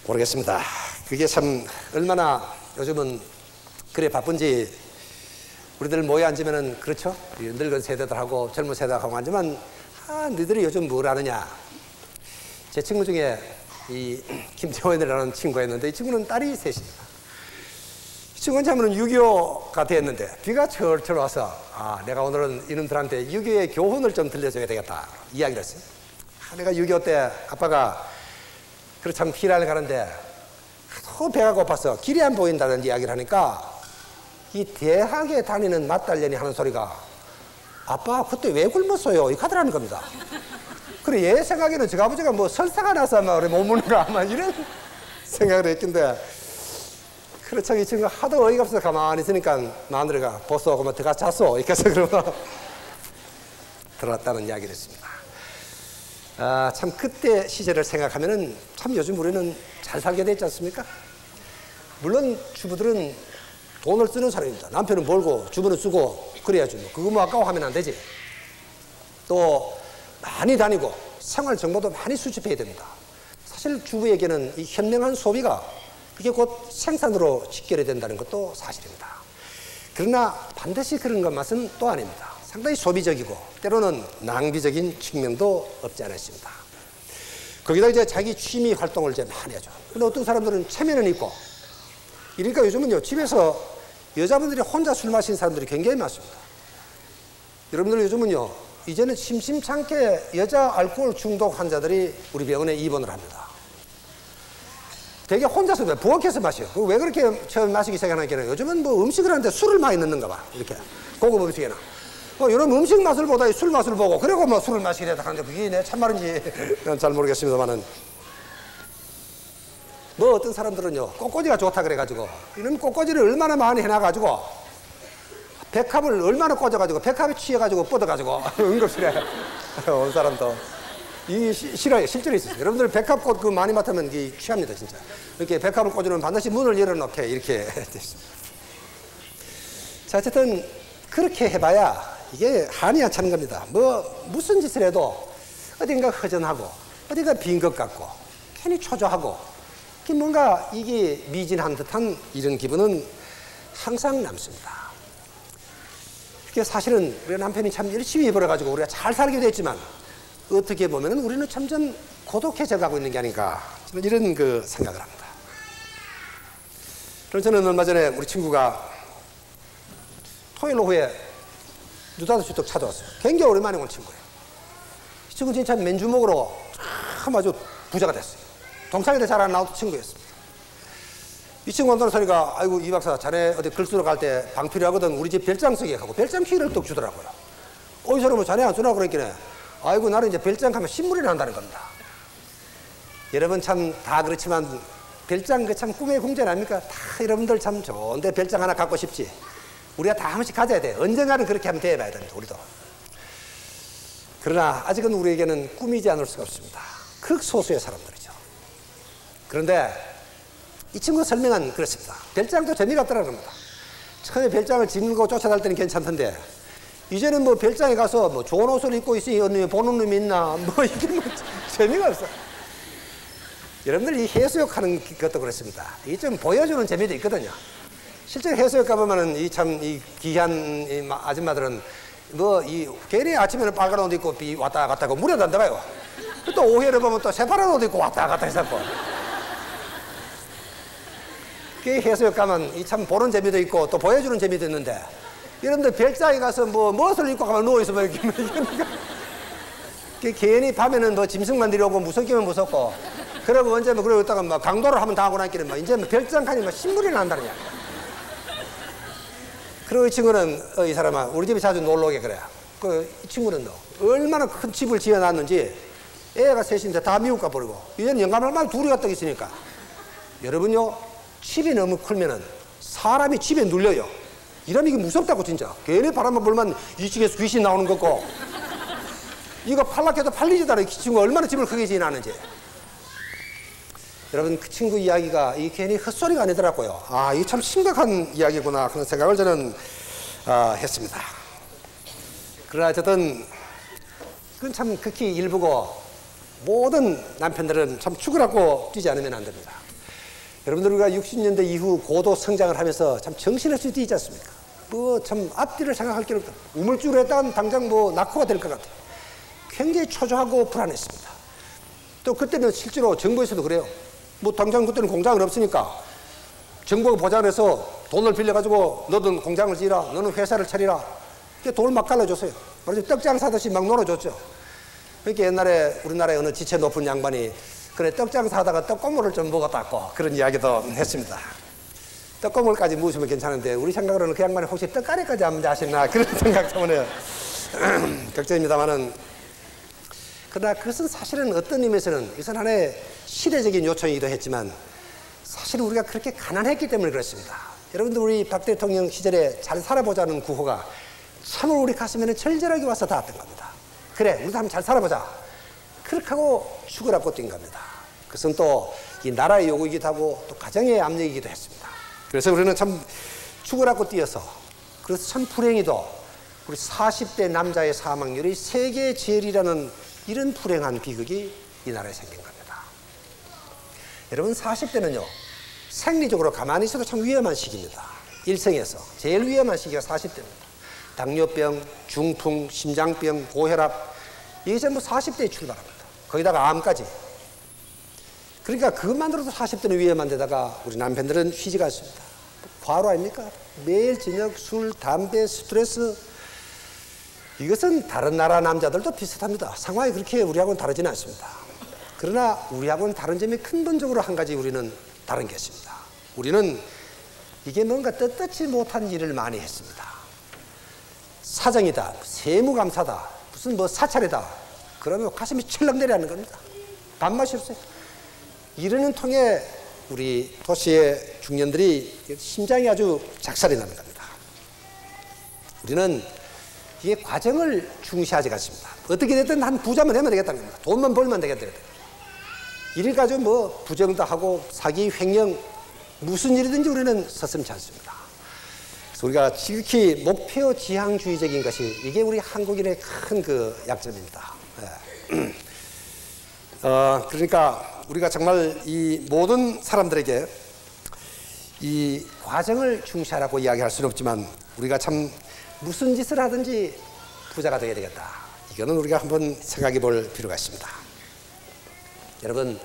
모르겠습니다. 그게 참 얼마나 요즘은 그래 바쁜지. 우리들 모여 앉으면은 그렇죠? 늙은 세대들하고 젊은 세대하고 앉으면 너희들이 요즘 뭘 하느냐. 제 친구 중에 이 김태원이라는 친구가 있는데 이 친구는 딸이 셋입니다. 이 친구는 참으로 6.25가 됐는데 비가 철철 와서 내가 오늘은 이놈들한테 6.25의 교훈을 좀 들려줘야 되겠다 이야기를 했어요. 내가 6.25 때 아빠가 그래 참 길을 가는데 또 배가 고파서 길이 안 보인다는 이야기를 하니까 이 대학에 다니는 맏딸년이 하는 소리가 아빠 그때 왜 굶었어요? 이 카드라는 겁니다. 그래 얘 생각에는 저 아버지가 뭐 설사가 나서 아마 못 먹는가 아마 이런 생각을 했긴데 그렇죠. 이 친구가 하도 어이가 없어서 가만히 있으니까 마누라가 보소 그러면 들어가 잤소 이렇게 해서 그러면 들어왔다는 이야기를 했습니다. 참 그때 시절을 생각하면은 참 요즘 우리는 잘 살게 됐지 않습니까? 물론 주부들은 돈을 쓰는 사람입니다. 남편은 벌고 주부는 쓰고 그래야죠. 그거 뭐 아까워하면 안 되지. 또 많이 다니고 생활 정보도 많이 수집해야 됩니다. 사실 주부에게는 이 현명한 소비가 이게 곧 생산으로 직결이 된다는 것도 사실입니다. 그러나 반드시 그런 것만은 또 아닙니다. 상당히 소비적이고 때로는 낭비적인 측면도 없지 않아 있습니다. 거기다 이제 자기 취미 활동을 이제 많이 하죠. 근데 어떤 사람들은 체면은 있고 이러니까 요즘은요 집에서 여자분들이 혼자 술 마시는 사람들이 굉장히 많습니다. 여러분들 요즘은요 이제는 심심찮게 여자 알코올 중독 환자들이 우리 병원에 입원을 합니다. 되게 혼자서 부엌에서 마셔요. 왜 그렇게 처음 마시기 시작하냐면 요즘은 뭐 음식을 하는데 술을 많이 넣는가 봐. 이렇게 고급 음식에나 이런 음식 맛을 보다 술 맛을 보고 그리고 뭐 술을 마시게 되다 하는데 그게 내 참말인지 잘 모르겠습니다만은 뭐 어떤 사람들은요 꽃꽂이가 좋다 그래가지고 이런 꽃꽂이를 얼마나 많이 해놔가지고 백합을 얼마나 꽂아가지고 백합에 취해가지고 뻗어가지고 응급실에 온 사람도 이 실화에 실제로 있었어요. 여러분들 백합꽃 그 많이 맡으면 이 취합니다 진짜. 이렇게 백합을 꽂으면 반드시 문을 열어놓게 이렇게 됐습니다. 자 어쨌든 그렇게 해봐야 이게 한이 안 차는 겁니다. 뭐 무슨 짓을 해도 어딘가 허전하고 어딘가 빈 것 같고 괜히 초조하고 뭔가 이게 미진한 듯한 이런 기분은 항상 남습니다. 그게 사실은 우리 남편이 참 열심히 벌어가지고 우리가 잘 살게 됐지만 어떻게 보면 우리는 점점 고독해져 가고 있는 게 아닌가 저는 이런 그 생각을 합니다. 그럼 저는 얼마 전에 우리 친구가 토요일 오후에 느닷없이 또 찾아왔어요. 굉장히 오랜만에 온 친구예요. 이 친구 진짜 맨주먹으로 참 아주 부자가 됐어요. 동창회도 잘 안 나오던 친구였습니다. 이 친구 한다는 소리가 아이고 이 박사 자네 어디 글 쓰러 갈 때 방 필요하거든 우리 집 별장 쓰게 하고 별장 키를 또 주더라고요. 이 사람은 자네 안 쓰라고 그랬기네. 아이고 나는 이제 별장 가면 신물이 난다는 겁니다. 여러분 참 다 그렇지만 별장 그 참 꿈의 공전 아닙니까? 다 여러분들 참 좋은데 별장 하나 갖고 싶지. 우리가 다 한 번씩 가져야 돼. 언젠가는 그렇게 하면 돼봐야 됩니다. 우리도. 그러나 아직은 우리에게는 꿈이지 않을 수가 없습니다. 극소수의 사람들이죠. 그런데 이 친구 설명은 그렇습니다. 별장도 재미가 없다는 겁니다. 처음에 별장을 짓는 거 쫓아다닐 때는 괜찮던데 이제는 뭐 별장에 가서 뭐 좋은 옷을 입고 있으니 어느 보는 놈이 있나 뭐 이게 뭐 재미가 없어. 여러분들 이 해수욕 하는 것도 그렇습니다. 이게 좀 보여주는 재미도 있거든요. 실제 해수욕 가보면은 이 참 이 귀한 이 아줌마들은 뭐 이 괜히 아침에는 빨간 옷 입고 비 왔다 갔다 하고 물에도 안 들어가요. 또 오후에는 보면 또 새파란 옷 입고 왔다 갔다 해서 그 해수욕 가면 이 참 보는 재미도 있고 또 보여주는 재미도 있는데 여러분들 별장에 가서 뭐 무엇을 입고 가면 누워있으면 이렇게 괜히 밤에는 뭐 짐승만 들여오고 무섭기면 무섭고 그러고 언제 뭐 그러고 있다가 막 강도를 한번 당하고 나니까는 막 이제 뭐 별장 가니 막 신물이 난다는 이야기. 그리고 이 친구는 이 사람아 우리 집에 자주 놀러 오게 그래. 이 친구는 얼마나 큰 집을 지어놨는지 애가 셋인데 다 미국 가버리고 이제는 영감할 말 둘이 갖다 있으니까 여러분요 집이 너무 크면은 사람이 집에 눌려요. 이러면 이게 무섭다고 진짜. 괜히 바람만 불면 2층에서 귀신 나오는 거고. 이거 팔락해도 팔리지도 않아요. 그 친구가 얼마나 집을 크게 지나는지. 여러분 그 친구 이야기가 이 괜히 헛소리가 아니더라고요. 아 이게 참 심각한 이야기구나 그런 생각을 저는 했습니다. 그러나 어쨌든 그건 참 극히 일부고 모든 남편들은 참 죽으라고 뛰지 않으면 안 됩니다. 여러분들 우리가 60년대 이후 고도 성장을 하면서 참 정신없이 뛰지 않습니까? 뭐 참 앞뒤를 생각할 게 없다. 우물쭈를 했다간 당장 뭐 낙후가 될 것 같아요. 굉장히 초조하고 불안했습니다. 또 그때는 실제로 정부에서도 그래요. 뭐 당장 그때는 공장은 없으니까 정부가 보장해서 돈을 빌려가지고 너는 공장을 지으라, 너는 회사를 차리라. 돈을 막 갈라줬어요. 그래서 떡장 사듯이 막 놀아줬죠. 그러니까 옛날에 우리나라의 어느 지체 높은 양반이 그래 떡장 사다가 떡고물을 좀 먹었다고 그런 이야기도 했습니다. 떡고물까지 무시면 괜찮은데 우리 생각으로는 그 양반이 혹시 떡가래까지 안 자시나 그런 생각 때문에 걱정입니다만은 그러나 그것은 사실은 어떤 의미에서는 이것은 하나의 시대적인 요청이기도 했지만 사실은 우리가 그렇게 가난했기 때문에 그렇습니다. 여러분들 우리 박 대통령 시절에 잘 살아보자는 구호가 참으로 우리 가슴에는 절절하게 와서 닿았던 겁니다. 그래 우리도 한번 잘 살아보자. 그렇게 하고 죽으라고 뛴 겁니다. 그것은 또 이 나라의 요구이기도 하고 또 가정의 압력이기도 했습니다. 그래서 우리는 참 죽으라고 뛰어서 그래서 참 불행히도 우리 40대 남자의 사망률이 세계 제일이라는 이런 불행한 비극이 이 나라에 생긴 겁니다. 여러분 40대는요 생리적으로 가만히 있어도 참 위험한 시기입니다. 일생에서 제일 위험한 시기가 40대입니다. 당뇨병, 중풍, 심장병, 고혈압 이게 전부 40대에 출발합니다. 거기다가 암까지. 그러니까 그것만으로도 40대는 위험한 데다가 우리 남편들은 휘지가 않습니다. 과로 아닙니까? 매일 저녁 술, 담배, 스트레스 이것은 다른 나라 남자들도 비슷합니다. 상황이 그렇게 우리하고는 다르지는 않습니다. 그러나 우리하고는 다른 점이 근본적으로 한 가지 우리는 다른 게 있습니다. 우리는 이게 뭔가 떳떳지 못한 일을 많이 했습니다. 사정이다, 세무감사다, 무슨 뭐 사찰이다. 그러면 가슴이 철렁 내려앉는 겁니다. 밥맛이 없어요. 이러는 통에 우리 도시의 중년들이 심장이 아주 작살이 나는 겁니다. 우리는 이게 과정을 중시하지 않습니다. 어떻게 됐든 한 부자만 되면 되겠다는 겁니다. 돈만 벌면 되겠다. 이를 가지고 뭐 부정도 하고 사기, 횡령 무슨 일이든지 우리는 서슴지 않습니다. 그래서 우리가 지극히 목표 지향주의적인 것이 이게 우리 한국인의 큰 그 약점입니다. 그러니까 우리가 정말 이 모든 사람들에게 이 과정을 중시하라고 이야기할 수는 없지만 우리가 참 무슨 짓을 하든지 부자가 되어야 되겠다. 이거는 우리가 한번 생각해 볼 필요가 있습니다. 여러분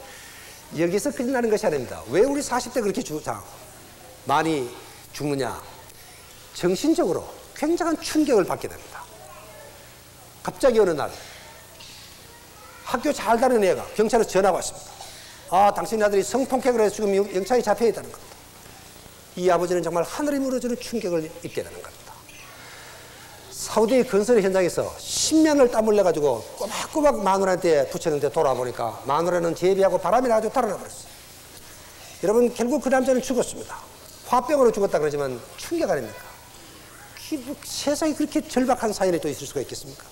여기서 끝나는 것이 아닙니다. 왜 우리 40대 그렇게 많이 죽느냐. 정신적으로 굉장한 충격을 받게 됩니다. 갑자기 어느 날 학교 잘 다니는 애가 경찰에서 전화가 왔습니다. 아, 당신 아들이 성폭행을 해서 지금 영장이 잡혀 있다는 겁니다. 이 아버지는 정말 하늘이 무너지는 충격을 입게 되는 겁니다. 사우디 건설 현장에서 10년을 땀 흘려가지고 꼬박꼬박 마누라한테 붙였는데 돌아보니까 마누라는 제비하고 바람이 나가지고 달아나 버렸어요. 여러분 결국 그 남자는 죽었습니다. 화병으로 죽었다 그러지만 충격 아닙니까? 세상에 그렇게 절박한 사연이 또 있을 수가 있겠습니까?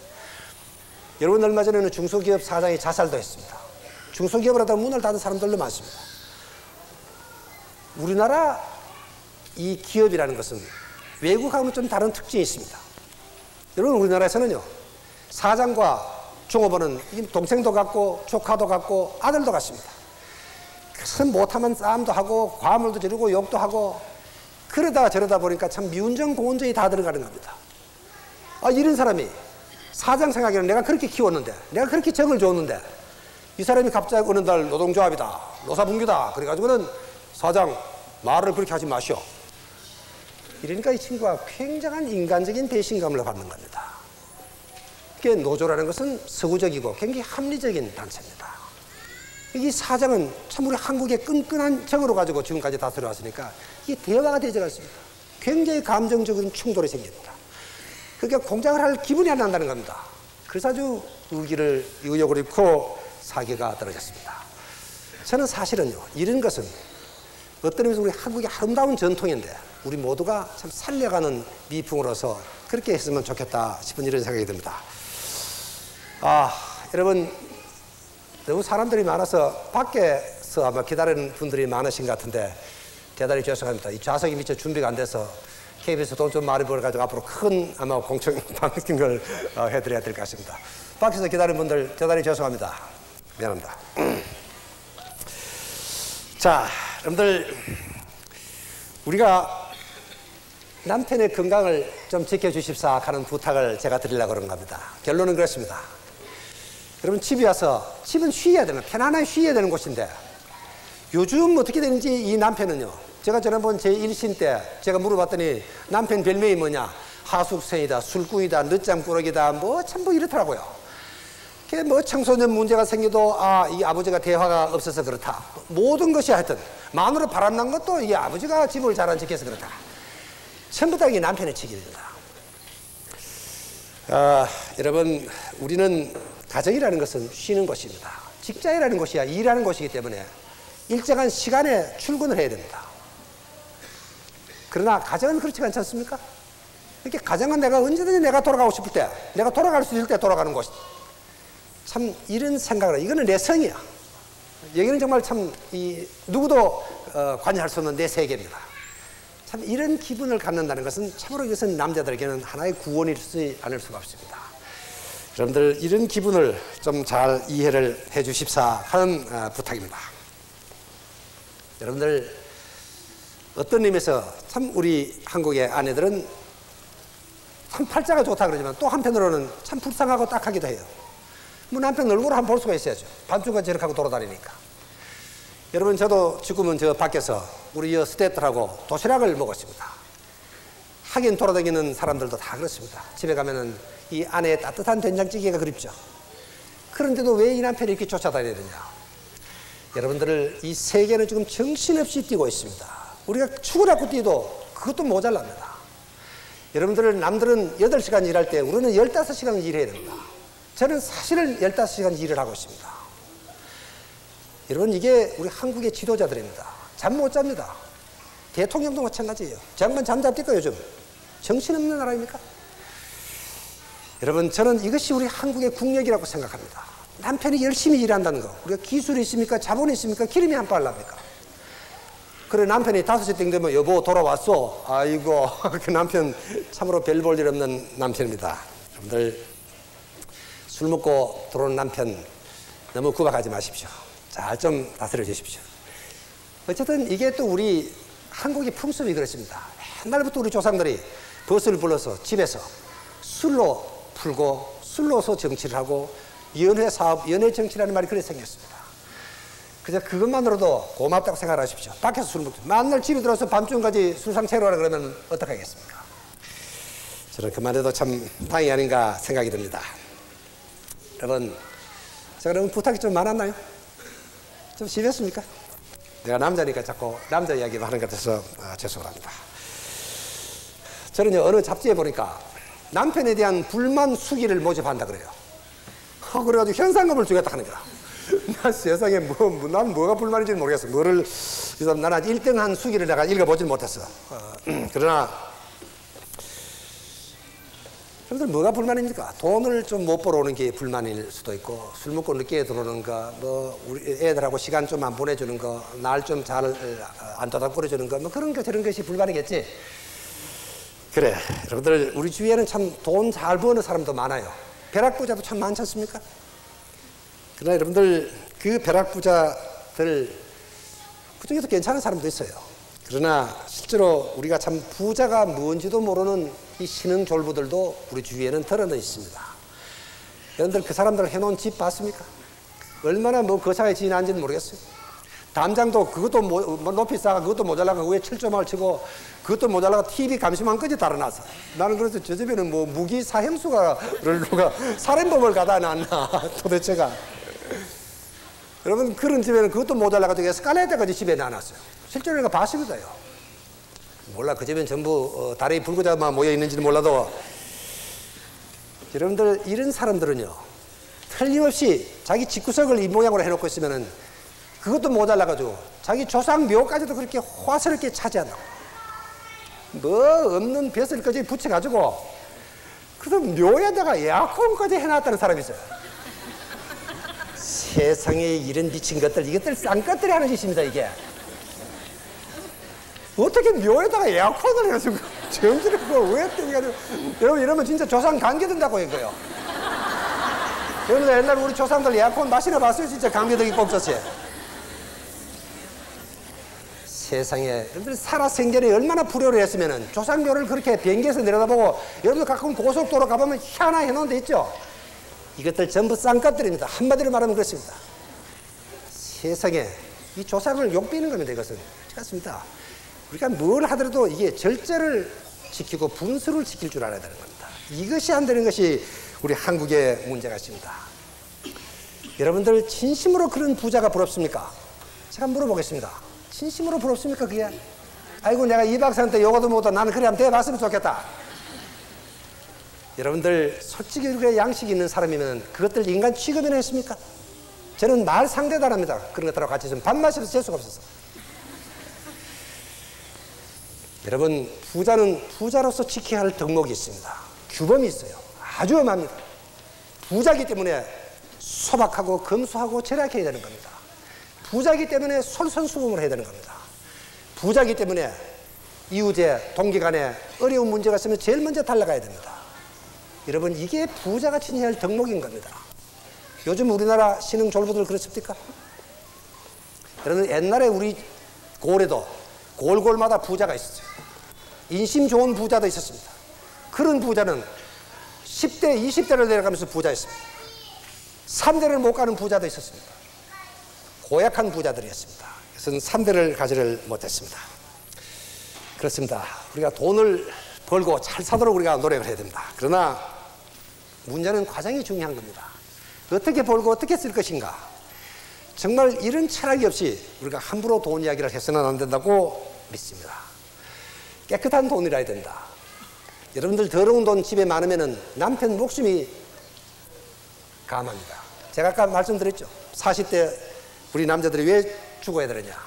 여러분 얼마 전에는 중소기업 사장이 자살도 했습니다. 중소기업을 하다가 문을 닫은 사람들도 많습니다. 우리나라 이 기업이라는 것은 외국하고는 좀 다른 특징이 있습니다. 여러분 우리나라에서는요 사장과 종업원은 동생도 같고 조카도 같고 아들도 같습니다. 그래서 못하면 싸움도 하고 과물도 지르고 욕도 하고 그러다 저러다 보니까 참 미운정 고운정이 다 들어가는 겁니다. 아 이런 사람이 사장 생각에는 내가 그렇게 키웠는데 내가 그렇게 정을 줬는데 이 사람이 갑자기 어느 날 노동조합이다 노사분규다 그래가지고는 사장 말을 그렇게 하지 마시오. 이러니까 이 친구가 굉장한 인간적인 배신감을 받는 겁니다. 이게 노조라는 것은 서구적이고 굉장히 합리적인 단체입니다. 이 사장은 참 우리 한국의 끈끈한 정으로 가지고 지금까지 다 들어왔으니까 이게 대화가 되지 않습니다. 굉장히 감정적인 충돌이 생깁니다. 그러니까 공장을 할 기분이 안 난다는 겁니다. 그래서 아주 의욕을 입고 사기가 떨어졌습니다. 저는 사실은요 이런 것은 어떤 의미에서 우리 한국의 아름다운 전통인데 우리 모두가 참 살려가는 미풍으로서 그렇게 했으면 좋겠다 싶은 이런 생각이 듭니다. 여러분 너무 사람들이 많아서 밖에서 아마 기다리는 분들이 많으신 것 같은데 대단히 죄송합니다. 이 좌석이 미처 준비가 안 돼서 KBS 돈 좀 많이 벌어가지고 앞으로 큰 아마 공청 방송 걸 해드려야 될 것 같습니다. 밖에서 기다리는 분들 대단히 죄송합니다. 미안합니다. 자, 여러분들 우리가 남편의 건강을 좀 지켜주십사 하는 부탁을 제가 드리려고 그런 겁니다. 결론은 그렇습니다. 여러분 집에 와서 집은 쉬어야 되는 편안하게 쉬어야 되는 곳인데 요즘 어떻게 되는지 이 남편은요. 제가 지난번 제 1신 때 제가 물어봤더니 남편 별명이 뭐냐 하숙생이다 술꾼이다 늦잠꾸러기다 뭐 참 뭐 이렇더라고요. 뭐 청소년 문제가 생겨도 이 아버지가 대화가 없어서 그렇다. 모든 것이 하여튼 마누라 바람난 것도 이 아버지가 집을 잘 안 지켜서 그렇다. 전부 다 이게 남편의 책임입니다. 여러분 우리는 가정이라는 것은 쉬는 곳입니다. 직장이라는 곳이야 일하는 곳이기 때문에 일정한 시간에 출근을 해야 됩니다. 그러나 가정은 그렇지 않지 않습니까? 이렇게 가정은 내가 언제든지 내가 돌아가고 싶을 때 내가 돌아갈 수 있을 때 돌아가는 곳. 참 이런 생각을 이거는 내 성이야. 여기는 정말 참 누구도 관여할 수 없는 내 세계입니다. 참 이런 기분을 갖는다는 것은 참으로 이것은 남자들에게는 하나의 구원이지 않을 수가 없습니다. 여러분들 이런 기분을 좀 잘 이해를 해 주십사 하는 부탁입니다. 여러분들 어떤 의미에서 참 우리 한국의 아내들은 참 팔자가 좋다 그러지만 또 한편으로는 참 불쌍하고 딱하기도 해요. 뭐 남편 얼굴을 한번 볼 수가 있어야죠. 밤중까지 저렇게 하고 돌아다니니까. 여러분 저도 지금은 저 밖에서 우리 스태프들하고 도시락을 먹었습니다. 하긴 돌아다니는 사람들도 다 그렇습니다. 집에 가면은 이 아내의 따뜻한 된장찌개가 그립죠. 그런데도 왜 이 남편이 이렇게 쫓아다녀야 되냐. 여러분들을 이 세계는 지금 정신없이 뛰고 있습니다. 우리가 죽으라고 뛰도 그것도 모자랍니다. 여러분들 남들은 8시간 일할 때 우리는 15시간 일해야 됩니다. 저는 사실은 15시간 일을 하고 있습니다. 여러분 이게 우리 한국의 지도자들입니다. 잠 못 잡니다. 대통령도 마찬가지예요. 장관 잠잡니까 요즘? 정신없는 나라입니까? 여러분 저는 이것이 우리 한국의 국력이라고 생각합니다. 남편이 열심히 일한다는 거. 우리가 기술이 있습니까? 자본이 있습니까? 기름이 한 빨랍니까? 그래 남편이 5시 땡 되면 여보 돌아왔어. 아이고 그 남편 참으로 별 볼 일 없는 남편입니다. 여러분들 술 먹고 들어오는 남편 너무 구박하지 마십시오. 잘 좀 다스려 주십시오. 어쨌든 이게 또 우리 한국의 풍습이 그렇습니다. 옛날부터 우리 조상들이 버스를 불러서 집에서 술로 풀고 술로서 정치를 하고 연회 사업, 연회 정치라는 말이 그래 생겼습니다. 그저 그것만으로도 고맙다고 생각하십시오. 밖에서 술 먹죠. 맨날 집에 들어서 밤중까지 술상 채우라 그러면 어떡하겠습니까? 저는 그만해도 참 다행이 아닌가 생각이 듭니다. 여러분, 제가 그러면 부탁이 좀 많았나요? 좀 심했습니까? 내가 남자니까 자꾸 남자 이야기만 하는 것 같아서 죄송합니다. 저는 어느 잡지에 보니까 남편에 대한 불만 수기를 모집한다 그래요. 그래가지고 현상금을 주겠다 하는 거야. 나 세상에 난 뭐가 불만인지는 모르겠어. 그래서 나는 1등한 수기를 내가 읽어보질 못했어. 그러나 여러분들 뭐가 불만입니까? 돈을 좀 못 벌어오는 게 불만일 수도 있고 술 먹고 늦게 들어오는 거, 뭐 우리 애들하고 시간 좀 안 보내주는 거, 날 좀 잘 안 도닥거려주는 거, 뭐 그런 거 저런 것이 불만이겠지. 그래, 여러분들 우리 주위에는 참 돈 잘 버는 사람도 많아요. 벼락부자도 참 많지 않습니까? 그러나 여러분들 그 벼락부자들 그중에도 괜찮은 사람도 있어요. 그러나 실제로 우리가 참 부자가 뭔지도 모르는 이 신흥졸부들도 우리 주위에는 드러나 있습니다. 여러분들 그 사람들 해놓은 집 봤습니까? 얼마나 뭐 거창하게 지어놨는지는 모르겠어요. 담장도 그것도 높이 쌓아 그것도 모자라고 위에 철조망을 치고 그것도 모자라고 TV 감시망까지 달아놨어. 나는 그래서 저 집에는 뭐 무기 사형수가를 누가 살인범을 가다 놨나 도대체가. 여러분 그런 집에는 그것도 모자라가지고 에스컬레이터까지 집에 놔놨어요. 실제로 내가 봤습니다요. 몰라 그 집엔 전부 다리 불구자만 모여 있는지는 몰라도 여러분들 이런 사람들은요 틀림없이 자기 집구석을 이 모양으로 해놓고 있으면은 그것도 모자라가지고 자기 조상 묘까지도 그렇게 호화스럽게 차지한다고. 뭐 없는 벼슬 까지 붙여가지고 그래도 묘에다가 에어컨까지 해놨다는 사람이 있어요. 세상에 이런 미친 것들, 이것들 쌍것들이 하는 짓입니다. 이게 어떻게 묘에다가 에어컨을 해가지고 정신을 그걸 왜 뜨니까. 여러분 이러면 진짜 조상 감기 든다고 이거예요. 여러분들 옛날에 우리 조상들 에어컨 마시나 봤어요? 진짜 감기 들기 꼽혔지. 세상에 여러분들 살아생전에 얼마나 불효를 했으면은 조상묘를 그렇게 비행기에서 내려다보고, 여러분들 가끔 고속도로 가보면 희한하게 해놓은 데 있죠. 이것들 전부 쌍값들입니다. 한마디로 말하면 그렇습니다. 세상에 이 조상을 욕비는 겁니다. 이것은 그렇습니다. 우리가 뭘 하더라도 이게 절제를 지키고 분수를 지킬 줄 알아야 되는 겁니다. 이것이 안 되는 것이 우리 한국의 문제가 있습니다. 여러분들 진심으로 그런 부자가 부럽습니까? 제가 물어보겠습니다. 진심으로 부럽습니까 그게? 아이고 내가 이 박사한테 요거도 못하고 나는 그래 한번 대봤으면 좋겠다. 여러분들 솔직히 그렇게 양식이 있는 사람이면 그것들 인간 취급이나 했습니까? 저는 말 상대도 안 합니다. 그런 것들하고 같이 좀 밥맛이라서 재수가 없어서. 여러분 부자는 부자로서 지켜야 할 덕목이 있습니다. 규범이 있어요. 아주 엄합니다. 부자이기 때문에 소박하고 검소하고 절약해야 되는 겁니다. 부자이기 때문에 솔선수범을 해야 되는 겁니다. 부자이기 때문에 이웃의 동기간에 어려운 문제가 있으면 제일 먼저 달려가야 됩니다. 여러분 이게 부자가 지녀야 할 덕목인 겁니다. 요즘 우리나라 신흥졸부들 그렇습니까? 여러분 옛날에 우리 고을에도 골골마다 부자가 있었어요. 인심 좋은 부자도 있었습니다. 그런 부자는 10대, 20대를 내려가면서 부자였습니다. 3대를 못 가는 부자도 있었습니다. 고약한 부자들이었습니다. 그래서 3대를 가지를 못했습니다. 그렇습니다. 우리가 돈을 벌고 잘 사도록 우리가 노력을 해야 됩니다. 그러나 문제는 과정이 중요한 겁니다. 어떻게 벌고 어떻게 쓸 것인가. 정말 이런 철학이 없이 우리가 함부로 돈 이야기를 해서는 안 된다고 믿습니다. 깨끗한 돈이라야 된다. 여러분들 더러운 돈 집에 많으면 남편 목숨이 감합니다. 제가 아까 말씀드렸죠. 40대 우리 남자들이 왜 죽어야 되느냐.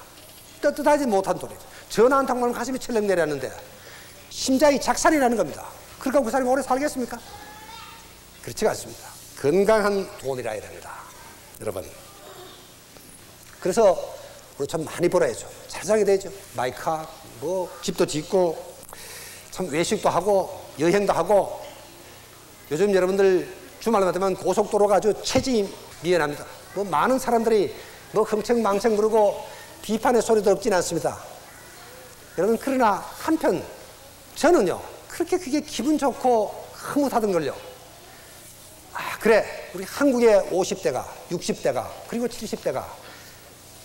떳떳하지 못한 돈이죠. 전화 한 통만 가슴이 철렁 내렸는데 심장이 작살이 나는 겁니다. 그러니까 그 사람이 오래 살겠습니까? 그렇지가 않습니다. 건강한 돈이라야 됩니다. 여러분. 그래서 우리 참 많이 벌어야죠. 잘 살게 되죠. 마이카, 뭐 집도 짓고 참 외식도 하고 여행도 하고. 요즘 여러분들 주말만 되면 고속도로가 아주 체지미연합니다. 뭐 많은 사람들이 뭐 흥청망청 그러고 비판의 소리도 없진 않습니다. 여러분 그러나 한편 저는요 그렇게 그게 기분 좋고 흐뭇하던걸요. 아 그래 우리 한국의 50대가 60대가 그리고 70대가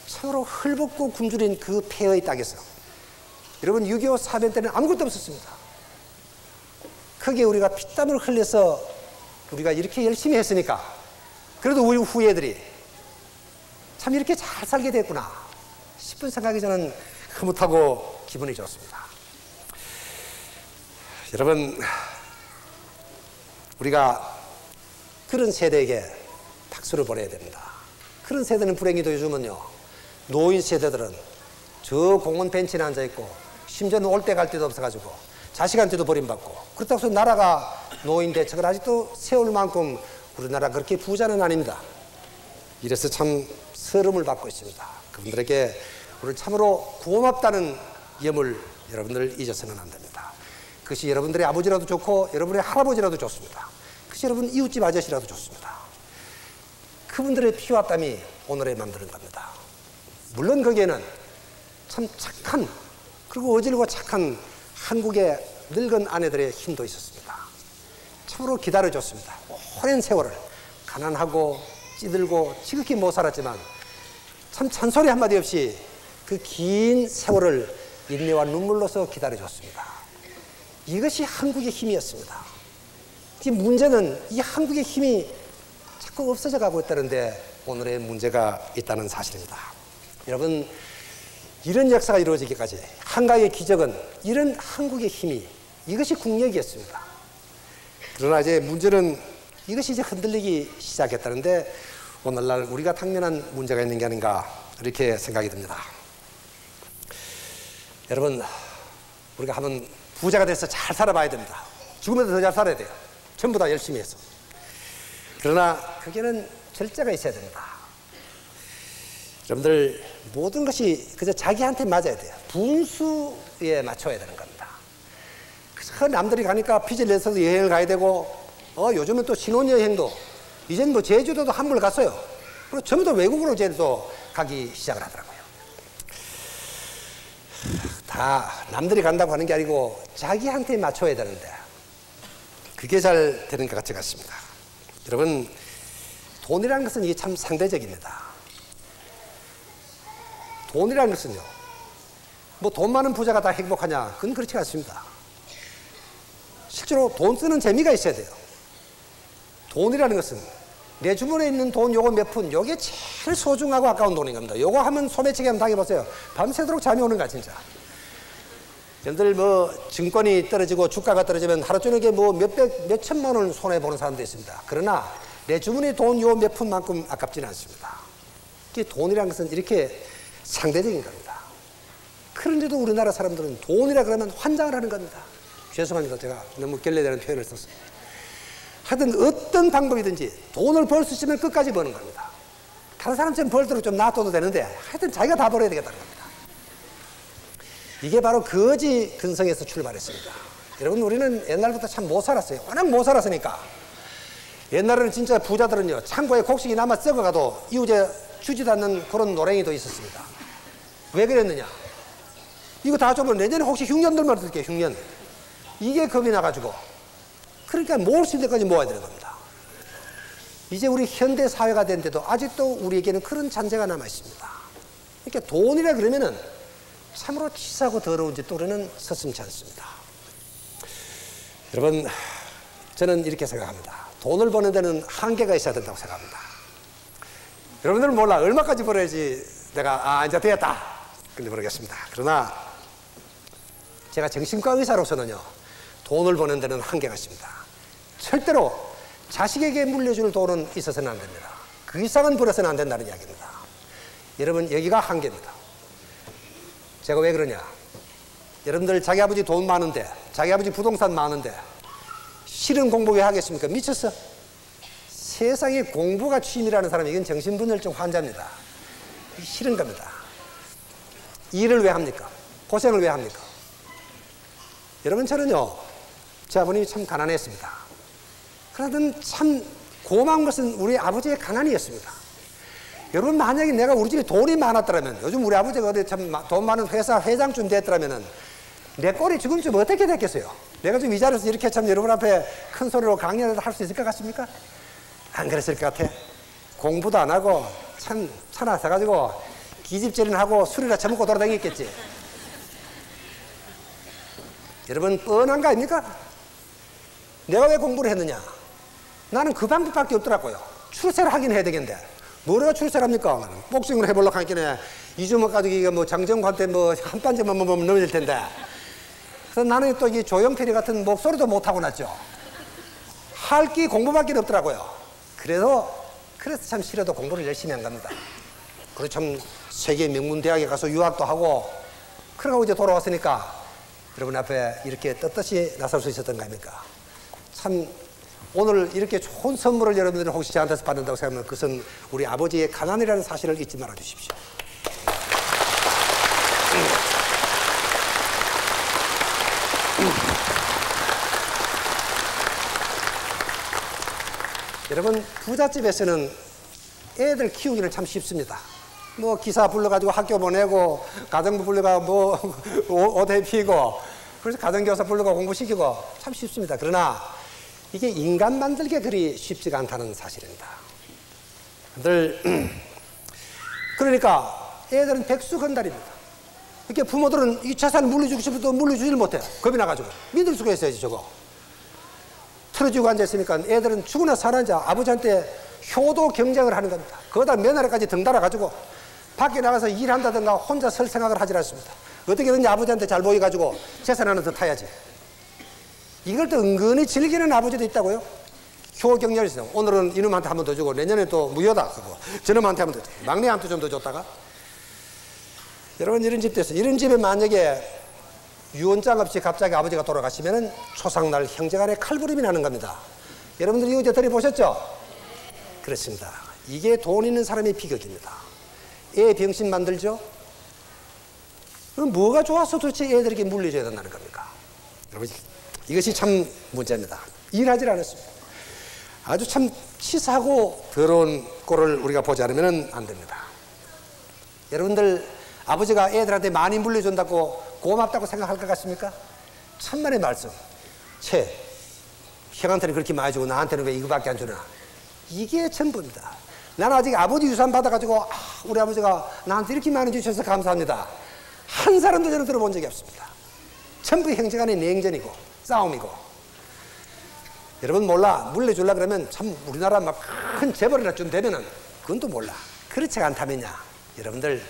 참으로 헐벗고 굶주린 그 폐허의 땅에서 여러분 6.25 사변 때는 아무것도 없었습니다. 거기에 우리가 피땀을 흘려서 우리가 이렇게 열심히 했으니까 그래도 우리 후예들이 참 이렇게 잘 살게 됐구나 싶은 생각이 저는 흐뭇하고 기분이 좋습니다. 여러분 우리가 그런 세대에게 박수를 보내야 됩니다. 그런 세대는 불행히도 요즘은요 노인 세대들은 저 공원 벤치에 앉아있고 심지어는 올 때 갈 데도 없어가지고 자식한테도 버림받고 그렇다고 해서 나라가 노인 대책을 아직도 세울 만큼 우리나라 그렇게 부자는 아닙니다. 이래서 참 서름을 받고 있습니다. 그분들에게 우리 참으로 고맙다는 염을 여러분들 잊어서는 안 됩니다. 그것이 여러분들의 아버지라도 좋고 여러분의 할아버지라도 좋습니다. 그것이 여러분 이웃집 아저씨라도 좋습니다. 그분들의 피와 땀이 오늘에 만드는 겁니다. 물론 거기에는 참 착한 그리고 어질고 착한 한국의 늙은 아내들의 힘도 있었습니다. 참으로 기다려줬습니다. 오랜 세월을 가난하고 찌들고 지극히 못 살았지만 참 잔소리 한마디 없이 그 긴 세월을 인내와 눈물로서 기다려줬습니다. 이것이 한국의 힘이었습니다. 이 문제는 이 한국의 힘이 자꾸 없어져 가고 있다는데 오늘의 문제가 있다는 사실입니다. 여러분 이런 역사가 이루어지기까지 한가의 기적은 이런 한국의 힘이 이것이 국력이었습니다. 그러나 이제 문제는 이것이 이제 흔들리기 시작했다는데 오늘날 우리가 당면한 문제가 있는 게 아닌가 이렇게 생각이 듭니다. 여러분, 우리가 한번 부자가 돼서 잘 살아봐야 됩니다. 죽으면서 더 잘 살아야 돼요. 전부 다 열심히 해서. 그러나 그게는 절제가 있어야 됩니다. 여러분들, 모든 것이 그저 자기한테 맞아야 돼요. 분수에 맞춰야 되는 겁니다. 그래서 남들이 가니까 빚을 내서도 여행을 가야 되고, 요즘은 또 신혼여행도, 이젠 뭐 제주도도 한물 갔어요. 그리고 전부 다 외국으로 이제 또 가기 시작을 하더라고요. 다 남들이 간다고 하는 게 아니고 자기한테 맞춰야 되는데 그게 잘 되는 것 같습니다. 여러분, 돈이라는 것은 이게 참 상대적입니다. 돈이라는 것은요, 뭐 돈 많은 부자가 다 행복하냐? 그건 그렇지 않습니다. 실제로 돈 쓰는 재미가 있어야 돼요. 돈이라는 것은 내 주머니에 있는 돈 요거 몇 푼, 요게 제일 소중하고 아까운 돈인 겁니다. 요거 하면 소매치기 한번 당해보세요. 밤새도록 잠이 오는 거야, 진짜. 여러분들 뭐 증권이 떨어지고 주가가 떨어지면 하루 저녁에 뭐 몇 천만 원 손해보는 사람도 있습니다. 그러나 내 주머니에 돈 요 몇 푼만큼 아깝지는 않습니다. 이게 돈이라는 것은 이렇게 상대적인 겁니다. 그런데도 우리나라 사람들은 돈이라 그러면 환장을 하는 겁니다. 죄송합니다. 제가 너무 결례되는 표현을 썼습니다. 하여튼 어떤 방법이든지 돈을 벌 수 있으면 끝까지 버는 겁니다. 다른 사람처럼 벌도록 좀 놔둬도 되는데 하여튼 자기가 다 벌어야 되겠다는 겁니다. 이게 바로 거지 근성에서 출발했습니다. 여러분, 우리는 옛날부터 참 못 살았어요. 워낙 못 살았으니까. 옛날에는 진짜 부자들은요, 창고에 곡식이 남아 썩어가도 이웃에 주지도 않는 그런 노랭이도 있었습니다. 왜 그랬느냐? 이거 다 주면 내년에 혹시 흉년 들면 어떡해, 흉년. 이게 겁이 나가지고. 그러니까 모을 수 있는 데까지 모아야 되는 겁니다. 이제 우리 현대 사회가 됐는데도 아직도 우리에게는 그런 잔재가 남아 있습니다. 그러니까 돈이라 그러면은 참으로 치사하고 더러운 짓도 우리는 서슴지 않습니다. 여러분, 저는 이렇게 생각합니다. 돈을 버는 데는 한계가 있어야 된다고 생각합니다. 여러분들은 몰라, 얼마까지 벌어야지 내가 이제 되었다 근데 모르겠습니다. 그러나 제가 정신과 의사로서는요, 돈을 버는 데는 한계가 있습니다. 절대로 자식에게 물려줄 돈은 있어서는 안 됩니다. 그 이상은 벌어서는 안 된다는 이야기입니다. 여러분, 여기가 한계입니다. 제가 왜 그러냐? 여러분들 자기 아버지 돈 많은데, 자기 아버지 부동산 많은데 실은 공부 왜 하겠습니까? 미쳤어? 세상에 공부가 취미라는 사람이 이건 정신분열증 환자입니다. 싫은 겁니다. 일을 왜 합니까? 고생을 왜 합니까? 여러분, 저는요, 제 아버님이 참 가난했습니다. 그러던 참 고마운 것은 우리 아버지의 가난이었습니다. 여러분, 만약에 내가 우리 집에 돈이 많았더라면, 요즘 우리 아버지가 어디 참 돈 많은 회사 회장쯤 됐더라면 내 꼴이 지금쯤 어떻게 됐겠어요? 내가 지금 이 자리에서 이렇게 참 여러분 앞에 큰 소리로 강연을 할 수 있을 것 같습니까? 안 그랬을 것 같아. 공부도 안 하고 참 차나 사가지고 기집질은 하고 술이나 처먹고 돌아다녔겠지. 여러분, 뻔한 거 아닙니까? 내가 왜 공부를 했느냐? 나는 그 방법밖에 없더라고요. 출세를 하긴 해야 되겠는데 뭐가 출세를 합니까? 나는 복싱을 해보려고 하니까 이주먹 가지고 이게 뭐 장정관한테 뭐 한 반쯤만 넘어질 텐데. 그래서 나는 또 이 조용필이 같은 목소리도 못 하고 났죠. 할 게 공부밖에 없더라고요. 그래서 참 싫어도 공부를 열심히 한 겁니다. 그리고 참 세계 명문 대학에 가서 유학도 하고 그러고 이제 돌아왔으니까 여러분 앞에 이렇게 떳떳이 나설 수 있었던 거 아닙니까? 참 오늘 이렇게 좋은 선물을 여러분들이 혹시 저한테서 받는다고 생각하면 그것은 우리 아버지의 가난이라는 사실을 잊지 말아 주십시오. 여러분, 부잣집에서는 애들 키우기는 참 쉽습니다. 뭐 기사 불러가지고 학교 보내고 가정부 불러가 뭐 옷 입히고 그래서 가정교사 불러가 공부시키고 참 쉽습니다. 그러나 이게 인간 만들기 그리 쉽지가 않다는 사실입니다. 그러니까 애들은 백수건달입니다. 이렇게 부모들은 이 재산을 물려주고 싶어도 물려주질 못해요. 겁이 나가지고. 믿을 수가 있어야지 저거. 틀어지고 앉아있으니까 애들은 죽으나 사나자 아버지한테 효도 경쟁을 하는 겁니다. 거기다 며느리까지 등달아가지고 밖에 나가서 일한다든가 혼자 설 생각을 하지 않습니다. 어떻게든지 아버지한테 잘 보여가지고 재산 하나 더 타야지. 이걸 또 은근히 즐기는 아버지도 있다고요. 효경렬이 있어요. 오늘은 이놈한테 한 번 더 주고 내년에 또 무효다. 저놈한테 한 번 더 주고 막내한테 좀 더 줬다가. 여러분, 이런 집도 있어요. 이런 집에 만약에 유언장 없이 갑자기 아버지가 돌아가시면 초상날 형제간에 칼부림이 나는 겁니다. 여러분들 이거 들어보셨죠? 그렇습니다. 이게 돈 있는 사람의 비극입니다. 애 병신 만들죠? 그럼 뭐가 좋아서 도대체 애들에게 물려줘야 된다는 겁니까? 여러분, 이것이 참 문제입니다. 일하지 않았습니다. 아주 참 치사하고 더러운 꼴을 우리가 보지 않으면 안 됩니다. 여러분들 아버지가 애들한테 많이 물려준다고 고맙다고 생각할 것 같습니까? 천만의 말씀. 채, 형한테는 그렇게 많이 주고 나한테는 왜 이거밖에 안 주나? 이게 전부입니다. 나는 아직 아버지 유산 받아가지고 우리 아버지가 나한테 이렇게 많이 주셔서 감사합니다. 한 사람도 저는 들어본 적이 없습니다. 전부 형제간의 냉전이고 싸움이고. 여러분 몰라, 물려주려고 그러면 참 우리나라 막 큰 재벌이나 좀 되면은 그건 또 몰라. 그렇지 않다면야 여러분들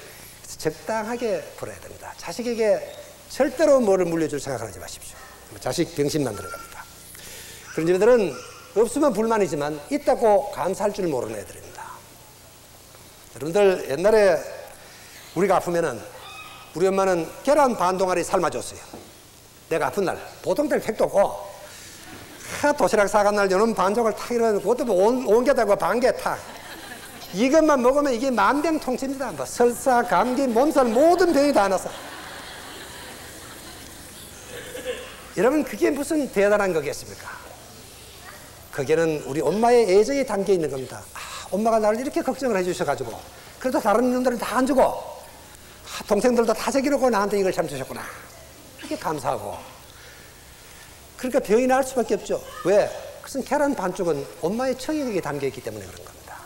적당하게 풀어야 됩니다. 자식에게 절대로 뭐를 물려줄 생각하지 마십시오. 자식 병신 만드는 겁니다. 그런 집들은 없으면 불만이지만 있다고 감사할 줄 모르는 애들입니다. 여러분들 옛날에 우리가 아프면은 우리 엄마는 계란 반 동아리 삶아줬어요. 내가 아픈 날 보통 때는 택도 없고 도시락 사간 날 요놈 반쪽을 탁 이러면 그것도 뭐 온 개 달고 반 개 탁. 이것만 먹으면 이게 만병통치입니다. 뭐 설사, 감기, 몸살 모든 병이 다 나서. 여러분 그게 무슨 대단한 거겠습니까? 거기에는 우리 엄마의 애정이 담겨 있는 겁니다. 엄마가 나를 이렇게 걱정을 해주셔가지고 그래도 다른 놈들은 다 안 주고 동생들도 다 저기놓고 나한테 이걸 참 주셨구나. 이렇게 감사하고. 그러니까 병이 나을 수밖에 없죠. 왜? 그것은 계란 반쪽은 엄마의 청력이 담겨 있기 때문에 그런 겁니다.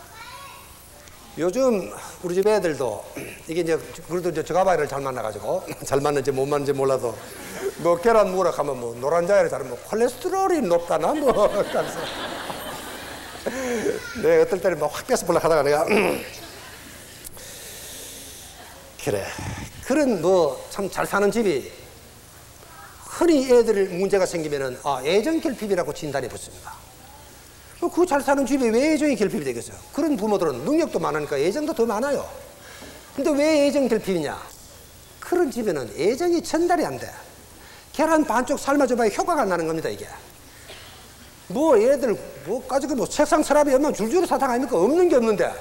요즘 우리 집 애들도 이게 이제 그래도 이제 저가바이를 잘 만나가지고 잘 맞는지 못 맞는지 몰라도 뭐 계란 먹으라 하면 뭐 노란자를 자르면 뭐 콜레스테롤이 높다나 뭐 그래서 네 어떨 때는 뭐 확 뺏어 보려고 하다가 내가 그래 그런 뭐 참 잘 사는 집이 흔히 애들 문제가 생기면은 애정 결핍이라고 진단이 붙습니다. 그 잘 사는 집에 왜 애정이 결핍이 되겠어요? 그런 부모들은 능력도 많으니까 애정도 더 많아요. 근데 왜 애정 결핍이냐? 그런 집에는 애정이 전달이 안 돼. 계란 반쪽 삶아줘봐야 효과가 안 나는 겁니다, 이게. 뭐 애들 뭐 가지고 뭐 책상 서랍이 얼마나 줄줄 사탕 아닙니까? 없는 게 없는데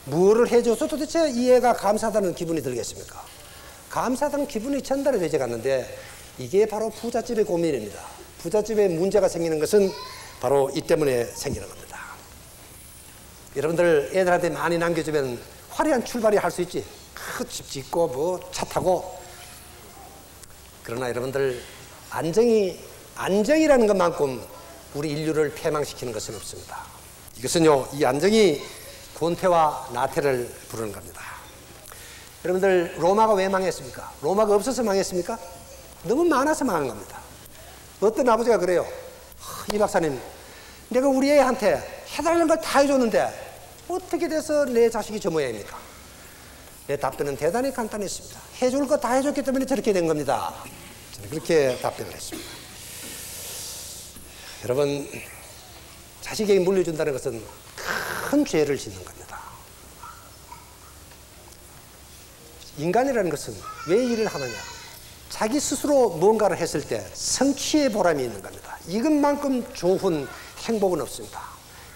뭐를 해줘서 도대체 이 애가 감사하다는 기분이 들겠습니까? 감사하다는 기분이 전달이 되지 않는데 이게 바로 부잣집의 고민입니다. 부잣집에 문제가 생기는 것은 바로 이 때문에 생기는 겁니다. 여러분들 애들한테 많이 남겨주면 화려한 출발이 할 수 있지. 큰 집 짓고 뭐 차 타고. 그러나 여러분들 안정이라는 것만큼 우리 인류를 패망시키는 것은 없습니다. 이것은요, 이 안정이 권태와 나태를 부르는 겁니다. 여러분들 로마가 왜 망했습니까? 로마가 없어서 망했습니까? 너무 많아서 망한 겁니다. 어떤 아버지가 그래요. 이 박사님, 내가 우리 애한테 해달라는 걸 다 해줬는데 어떻게 돼서 내 자식이 저 모양입니까? 내 답변은 대단히 간단했습니다. 해줄 거 다 해줬기 때문에 저렇게 된 겁니다. 저는 그렇게 답변을 했습니다. 여러분, 자식에게 물려준다는 것은 큰 죄를 짓는 겁니다. 인간이라는 것은 왜 일을 하느냐? 자기 스스로 뭔가를 했을 때 성취의 보람이 있는 겁니다. 이것만큼 좋은 행복은 없습니다.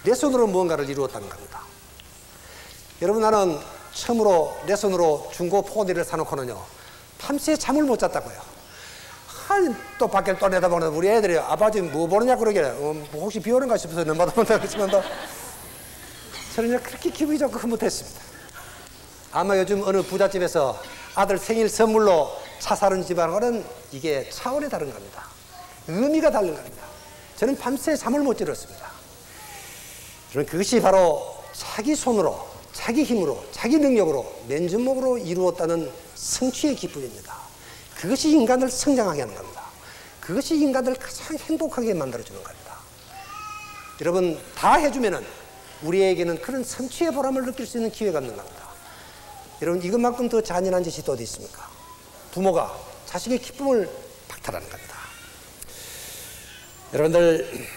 내 손으로 뭔가를 이루었다는 겁니다. 여러분 나는 처음으로 내 손으로 중고 포니를 사놓고는요 밤새 잠을 못 잤다고요. 또 밖에 또 내다보는 우리 애들이 아버지 뭐 보느냐 그러길래 뭐 혹시 비 오는가 싶어서 넘어다본다 그랬지만 저는 그렇게 기분이 좋고 흐뭇했습니다. 아마 요즘 어느 부잣집에서 아들 생일 선물로 차 사는 집하고는 이게 차원이 다른 겁니다. 의미가 다른 겁니다. 저는 밤새 잠을 못 들었습니다. 저는 그것이 바로 자기 손으로, 자기 힘으로, 자기 능력으로, 맨주먹으로 이루었다는 성취의 기쁨입니다. 그것이 인간을 성장하게 하는 겁니다. 그것이 인간을 가장 행복하게 만들어주는 겁니다. 여러분, 다 해주면은 우리에게는 그런 성취의 보람을 느낄 수 있는 기회가 있는 겁니다. 여러분, 이것만큼 더 잔인한 짓이 또 어디 있습니까? 부모가 자식의 기쁨을 박탈하는 겁니다. 여러분들,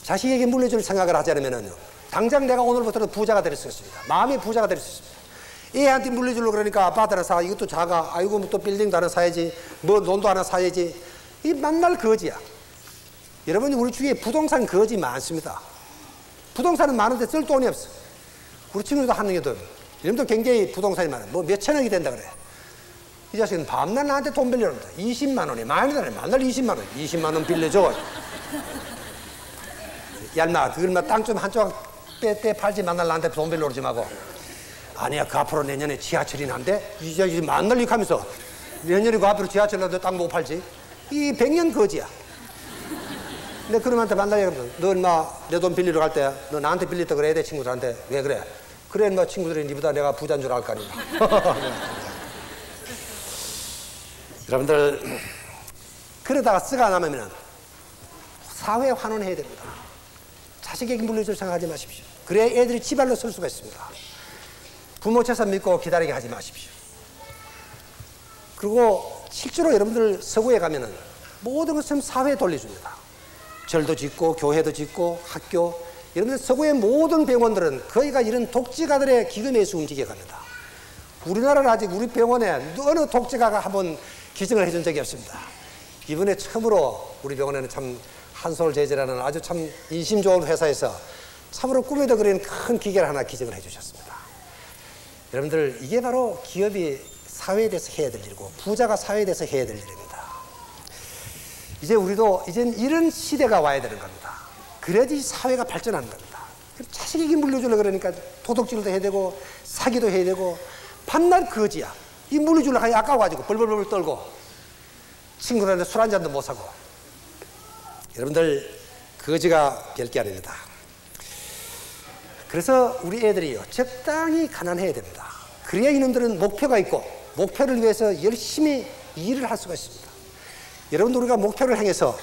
자식에게 물려줄 생각을 하지 않으면요, 당장 내가 오늘부터 부자가 될 수 있습니다. 마음의 부자가 될 수 있습니다. 애한테 물려주려고 그러니까 아파트 하나 사, 이것도 작아, 아이고 또 빌딩도 하나 사야지, 뭐 논도 하나 사야지. 이 만날 거지야. 여러분, 우리 주위에 부동산 거지 많습니다. 부동산은 많은데 쓸 돈이 없어. 우리 친구들도 한 명이도 이름도 굉장히 부동산이 많아. 뭐 몇천억이 된다 그래. 이 자식은 밤낮 나한테 돈 빌려놓는다. 20만 원이 많이 다네. 만날 20만 원. 20만 원 빌려줘. 야, 인마, 그걸 막 땅 좀 한쪽 빼 팔지, 만날 나한테 돈 빌려오지 말고. 아니야, 그 앞으로 내년에 지하철이나 한대? 이 자식이 만날 이렇게 하면서 내년에 그 앞으로 지하철라도 땅 못 팔지? 이 100년 거지야. 근데 그놈한테 만나야 그러면, 너 인마 내 돈 빌리러 갈 때 너 나한테 빌렸다 그래, 내 친구들한테. 왜 그래? 그래, 인마 친구들이 니보다 내가 부자인 줄 알 거 아니야. 여러분들, 그러다가 쓰가 남으면 사회에 환원해야 됩니다. 자식에게 물려줄 생각하지 마십시오. 그래야 애들이 지발로 설 수가 있습니다. 부모 재산 믿고 기다리게 하지 마십시오. 그리고 실제로 여러분들 서구에 가면은 모든 것을 사회에 돌려줍니다. 절도 짓고 교회도 짓고 학교. 여러분들 서구의 모든 병원들은 거의가 이런 독재가들의 기금에서 움직여 갑니다. 우리나라는 아직 우리 병원에 어느 독재가가 한번 기증을 해준 적이 없습니다. 이번에 처음으로 우리 병원에는 참 한솔제재라는 아주 참 인심 좋은 회사에서 참으로 꿈에도 그리는 큰 기계를 하나 기증을 해주셨습니다. 여러분들, 이게 바로 기업이 사회에 대해서 해야 될 일이고 부자가 사회에 대해서 해야 될 일입니다. 이제 우리도 이젠 이런 시대가 와야 되는 겁니다. 그래야지 사회가 발전하는 겁니다. 자식에게 물려주려고 그러니까 도둑질도 해야 되고 사기도 해야 되고 밤낮 거지야. 이 물려주려고 하니 아까워가지고 벌벌벌 떨고 친구들한테 술 한 잔도 못 사고. 여러분들, 거지가 별 게 아닙니다. 그래서 우리 애들이요, 적당히 가난해야 됩니다. 그래야 이놈들은 목표가 있고 목표를 위해서 열심히 일을 할 수가 있습니다. 여러분들, 우리가 목표를 향해서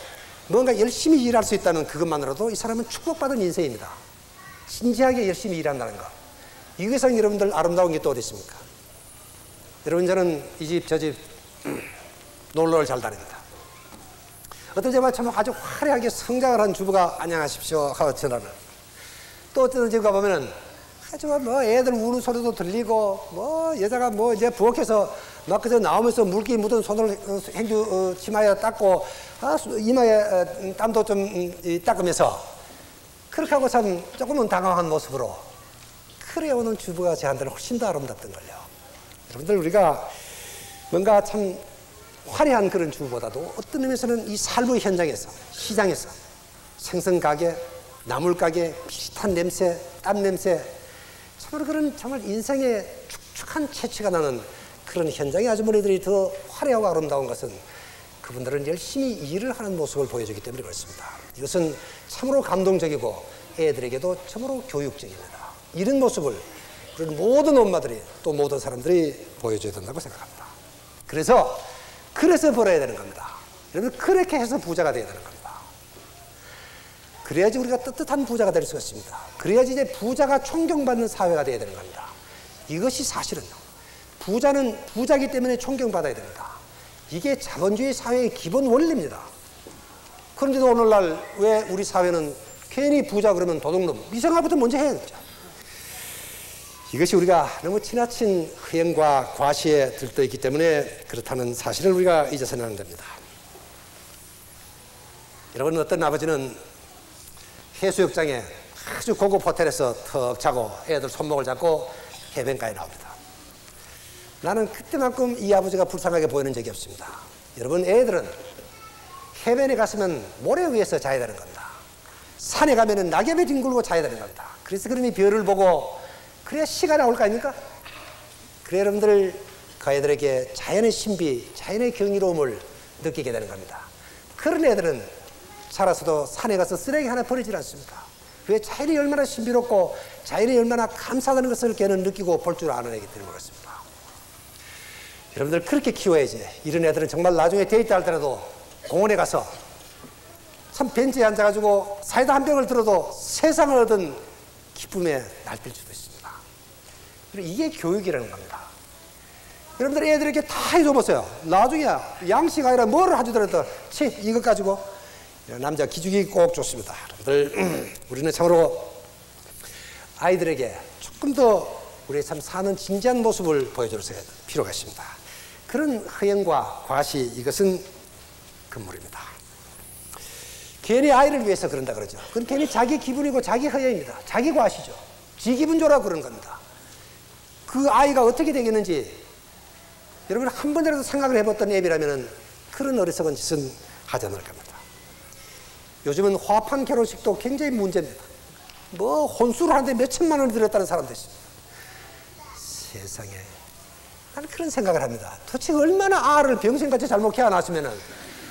뭔가 열심히 일할 수 있다는 그것만으로도 이 사람은 축복받은 인생입니다. 진지하게 열심히 일한다는 것. 이것은 여러분들 아름다운 게 또 어디 있습니까? 여러분, 저는 이 집 저 집 놀러를 잘 다닙니다. 어떤 집에 참 아주 화려하게 성장을 한 주부가 안녕하십시오 하고 전화를. 또 어떤 집 가보면은 아주 뭐 애들 우는 소리도 들리고 뭐 여자가 뭐 이제 부엌에서 막 그저 나오면서 물기 묻은 손을 행주 치마에 닦고 이마에 땀도 좀 닦으면서 그렇게 하고 참 조금은 당황한 모습으로 그래 오는 주부가 저한테는 훨씬 더 아름답던걸요. 여러분들, 우리가 뭔가 참 화려한 그런 주부보다도 어떤 의미에서는 이 삶의 현장에서 시장에서 생선가게, 나물가게, 비릿한 냄새, 땀 냄새, 참으로 그런 정말 인생의 축축한 채취가 나는 그런 현장의 아주머니들이 더 화려하고 아름다운 것은 그분들은 열심히 일을 하는 모습을 보여주기 때문에 그렇습니다. 이것은 참으로 감동적이고 애들에게도 참으로 교육적입니다. 이런 모습을 우리 모든 엄마들이 또 모든 사람들이 보여줘야 된다고 생각합니다. 그래서 벌어야 되는 겁니다. 여러분, 그렇게 해서 부자가 되어야 되는 겁니다. 그래야지 우리가 떳떳한 부자가 될 수가 있습니다. 그래야지 이제 부자가 존경받는 사회가 되어야 되는 겁니다. 이것이 사실은 부자는 부자기 때문에 존경받아야 됩니다. 이게 자본주의 사회의 기본 원리입니다. 그런데도 오늘날 왜 우리 사회는 괜히 부자 그러면 도둑놈, 이 생각부터 먼저 해야 되죠. 이것이 우리가 너무 지나친 허영과 과시에 들떠 있기 때문에 그렇다는 사실을 우리가 잊어서는 안 됩니다. 여러분, 어떤 아버지는 해수욕장에 아주 고급 호텔에서 턱 자고 애들 손목을 잡고 해변가에 나옵니다. 나는 그때만큼 이 아버지가 불쌍하게 보이는 적이 없습니다. 여러분, 애들은 해변에 갔으면 모래 위에서 자야 되는 겁니다. 산에 가면은 낙엽에 뒹굴고 자야 되는 겁니다. 그래서 그러니 별을 보고 그래야 시가 나올 거 아닙니까? 그래 여러분들, 그 아이들에게 자연의 신비, 자연의 경이로움을 느끼게 되는 겁니다. 그런 애들은 자라서도 산에 가서 쓰레기 하나 버리질 않습니다. 왜? 자연이 얼마나 신비롭고 자연이 얼마나 감사하다는 것을 걔는 느끼고 볼 줄 아는 애기 때문에 그렇습니다. 여러분들, 그렇게 키워야지. 이런 애들은 정말 나중에 데이트할 때라도 공원에 가서 참 벤치에 앉아가지고 사이다 한 병을 들어도 세상을 얻은 기쁨에 날뛸 수도 있습니다. 그리고 이게 교육이라는 겁니다. 여러분들, 애들에게 다 해줘보세요. 나중에 양식 아니라 뭐를 하주더라도 이것 가지고 남자 기죽이 꼭 좋습니다. 여러분들, 우리는 참으로 아이들에게 조금 더 우리의 참 사는 진지한 모습을 보여줄 필요가 있습니다. 그런 허영과 과시, 이것은 금물입니다. 괜히 아이를 위해서 그런다 그러죠. 그건 괜히 자기 기분이고 자기 허영입니다. 자기 과시죠. 지 기분 좋으라고 그런 겁니다. 그 아이가 어떻게 되겠는지 여러분 한 번이라도 생각을 해봤던 앱이라면 그런 어리석은 짓은 하지 않을 겁니다. 요즘은 화판 결혼식도 굉장히 문제입니다. 뭐 혼수를 하는데 몇 천만 원을 들였다는 사람도 있습니다. 세상에, 나는 그런 생각을 합니다. 도대체 얼마나 알을 병신같이 잘못 키워놨으면은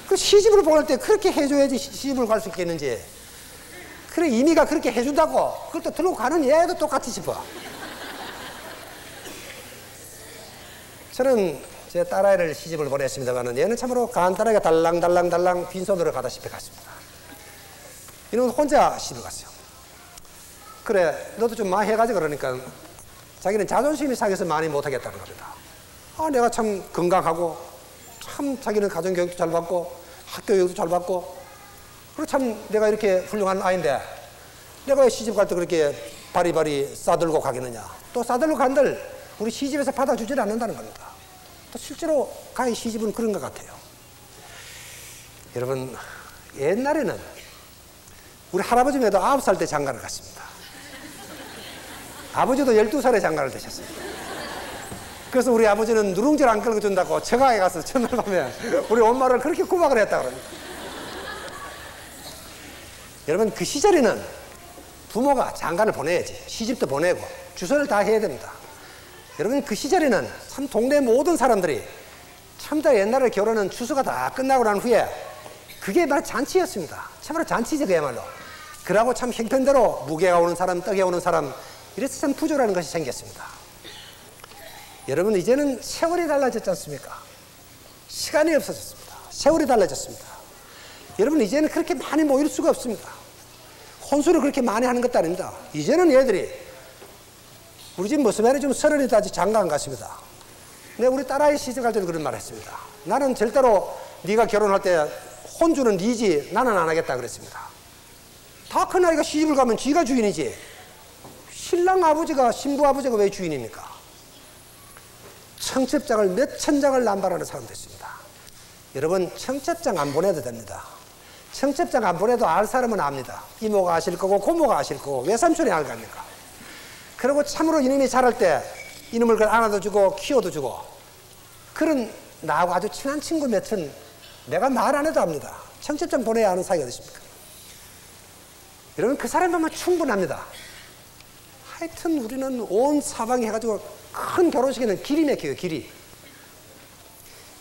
그 시집을 보낼 때 그렇게 해줘야지 시집을 갈 수 있겠는지. 그래, 이미가 그렇게 해준다고 그걸 또 들고 가는 얘도 똑같이 싶어. 저는 제 딸아이를 시집을 보냈습니다만 얘는 참으로 간단하게 달랑달랑 빈손으로 가다시피 갔습니다. 이놈은 혼자 시집을 갔어요. 그래, 너도 좀 많이 해가지. 그러니까 자기는 자존심이 상해서 많이 못하겠다는 겁니다. 아, 내가 참 건강하고 참 자기는 가정교육도 잘 받고 학교교육도 잘 받고 그리고 참 내가 이렇게 훌륭한 아이인데 내가 왜 시집 갈 때 그렇게 바리바리 싸들고 가겠느냐. 또 싸들고 간들 우리 시집에서 받아주질 않는다는 겁니다. 또 실제로 가히 시집은 그런 것 같아요. 여러분, 옛날에는 우리 할아버지도 9살 때 장가를 갔습니다. 아버지도 12살에 장가를 되셨어요. 그래서 우리 아버지는 누룽지를 안 끌고 준다고 처가에 가서 첫날 밤에 우리 엄마를 그렇게 구박을 했다고 그럽니다. 여러분, 그 시절에는 부모가 장가를 보내야지 시집도 보내고 주선을 다 해야 됩니다. 여러분, 그 시절에는 참 동네 모든 사람들이 참 다 옛날에 결혼은 추수가 다 끝나고 난 후에 그게 막 잔치였습니다. 참으로 잔치죠, 그야말로. 그러고 참 형편대로 무게가 오는 사람, 떡에 오는 사람, 이래서 참 부조라는 것이 생겼습니다. 여러분, 이제는 세월이 달라졌지 않습니까? 시간이 없어졌습니다. 세월이 달라졌습니다. 여러분, 이제는 그렇게 많이 모일 수가 없습니다. 혼수를 그렇게 많이 하는 것도 아닙니다. 이제는 얘들이 우리 집 모습에는 좀 서른이 아직 장가 안 갔습니다. 내가 우리 딸아이 시집 갈 때도 그런 말 했습니다. 나는 절대로 네가 결혼할 때 혼주는 네지 나는 안 하겠다 그랬습니다. 다 큰 아이가 시집을 가면 지가 주인이지 신랑 아버지가 신부 아버지가 왜 주인입니까? 청첩장을 몇천 장을 남발하는 사람도 있습니다. 여러분, 청첩장 안 보내도 됩니다. 청첩장 안 보내도 알 사람은 압니다. 이모가 아실 거고 고모가 아실 거고 외삼촌이 알 거 아닙니까? 그리고 참으로 이놈이 자랄 때 이놈을 그걸 안아도 주고 키워도 주고 그런 나하고 아주 친한 친구 몇은 내가 말 안 해도 압니다. 청첩장 보내야 하는 사이가 어딨습니까? 여러분, 그 사람 보면 충분합니다. 하여튼 우리는 온 사방에 해가지고 큰 결혼식에는 길이 막혀요, 길이.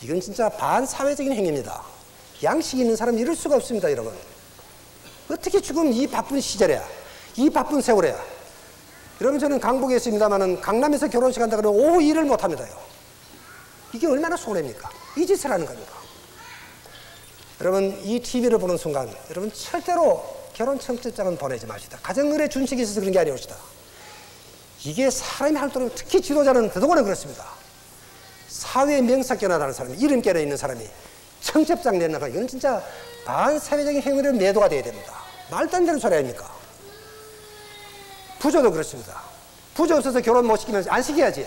이건 진짜 반사회적인 행위입니다. 양식 있는 사람은 이럴 수가 없습니다, 여러분. 어떻게 지금 이 바쁜 시절에, 이 바쁜 세월에. 여러분, 저는 강북에 있습니다만 강남에서 결혼식 한다 그러면 오후 일을 못 합니다요. 이게 얼마나 손해입니까? 이 짓을 하는 겁니다. 여러분, 이 TV를 보는 순간 여러분 절대로 결혼 청첩장은 보내지 마시다. 가정의례 준칙이 있어서 그런 게 아니옵시다. 이게 사람이 할 때는 특히 지도자는 더더구나 그렇습니다. 사회에 명사견화라는 사람이 이름결에 있는 사람이 청첩장 내나가 이건 진짜 반사회적인 행위로 매도가 돼야 됩니다. 말도 안 되는 소리 아닙니까? 부조도 그렇습니다. 부조 없어서 결혼 못 시키면 안 시켜야지.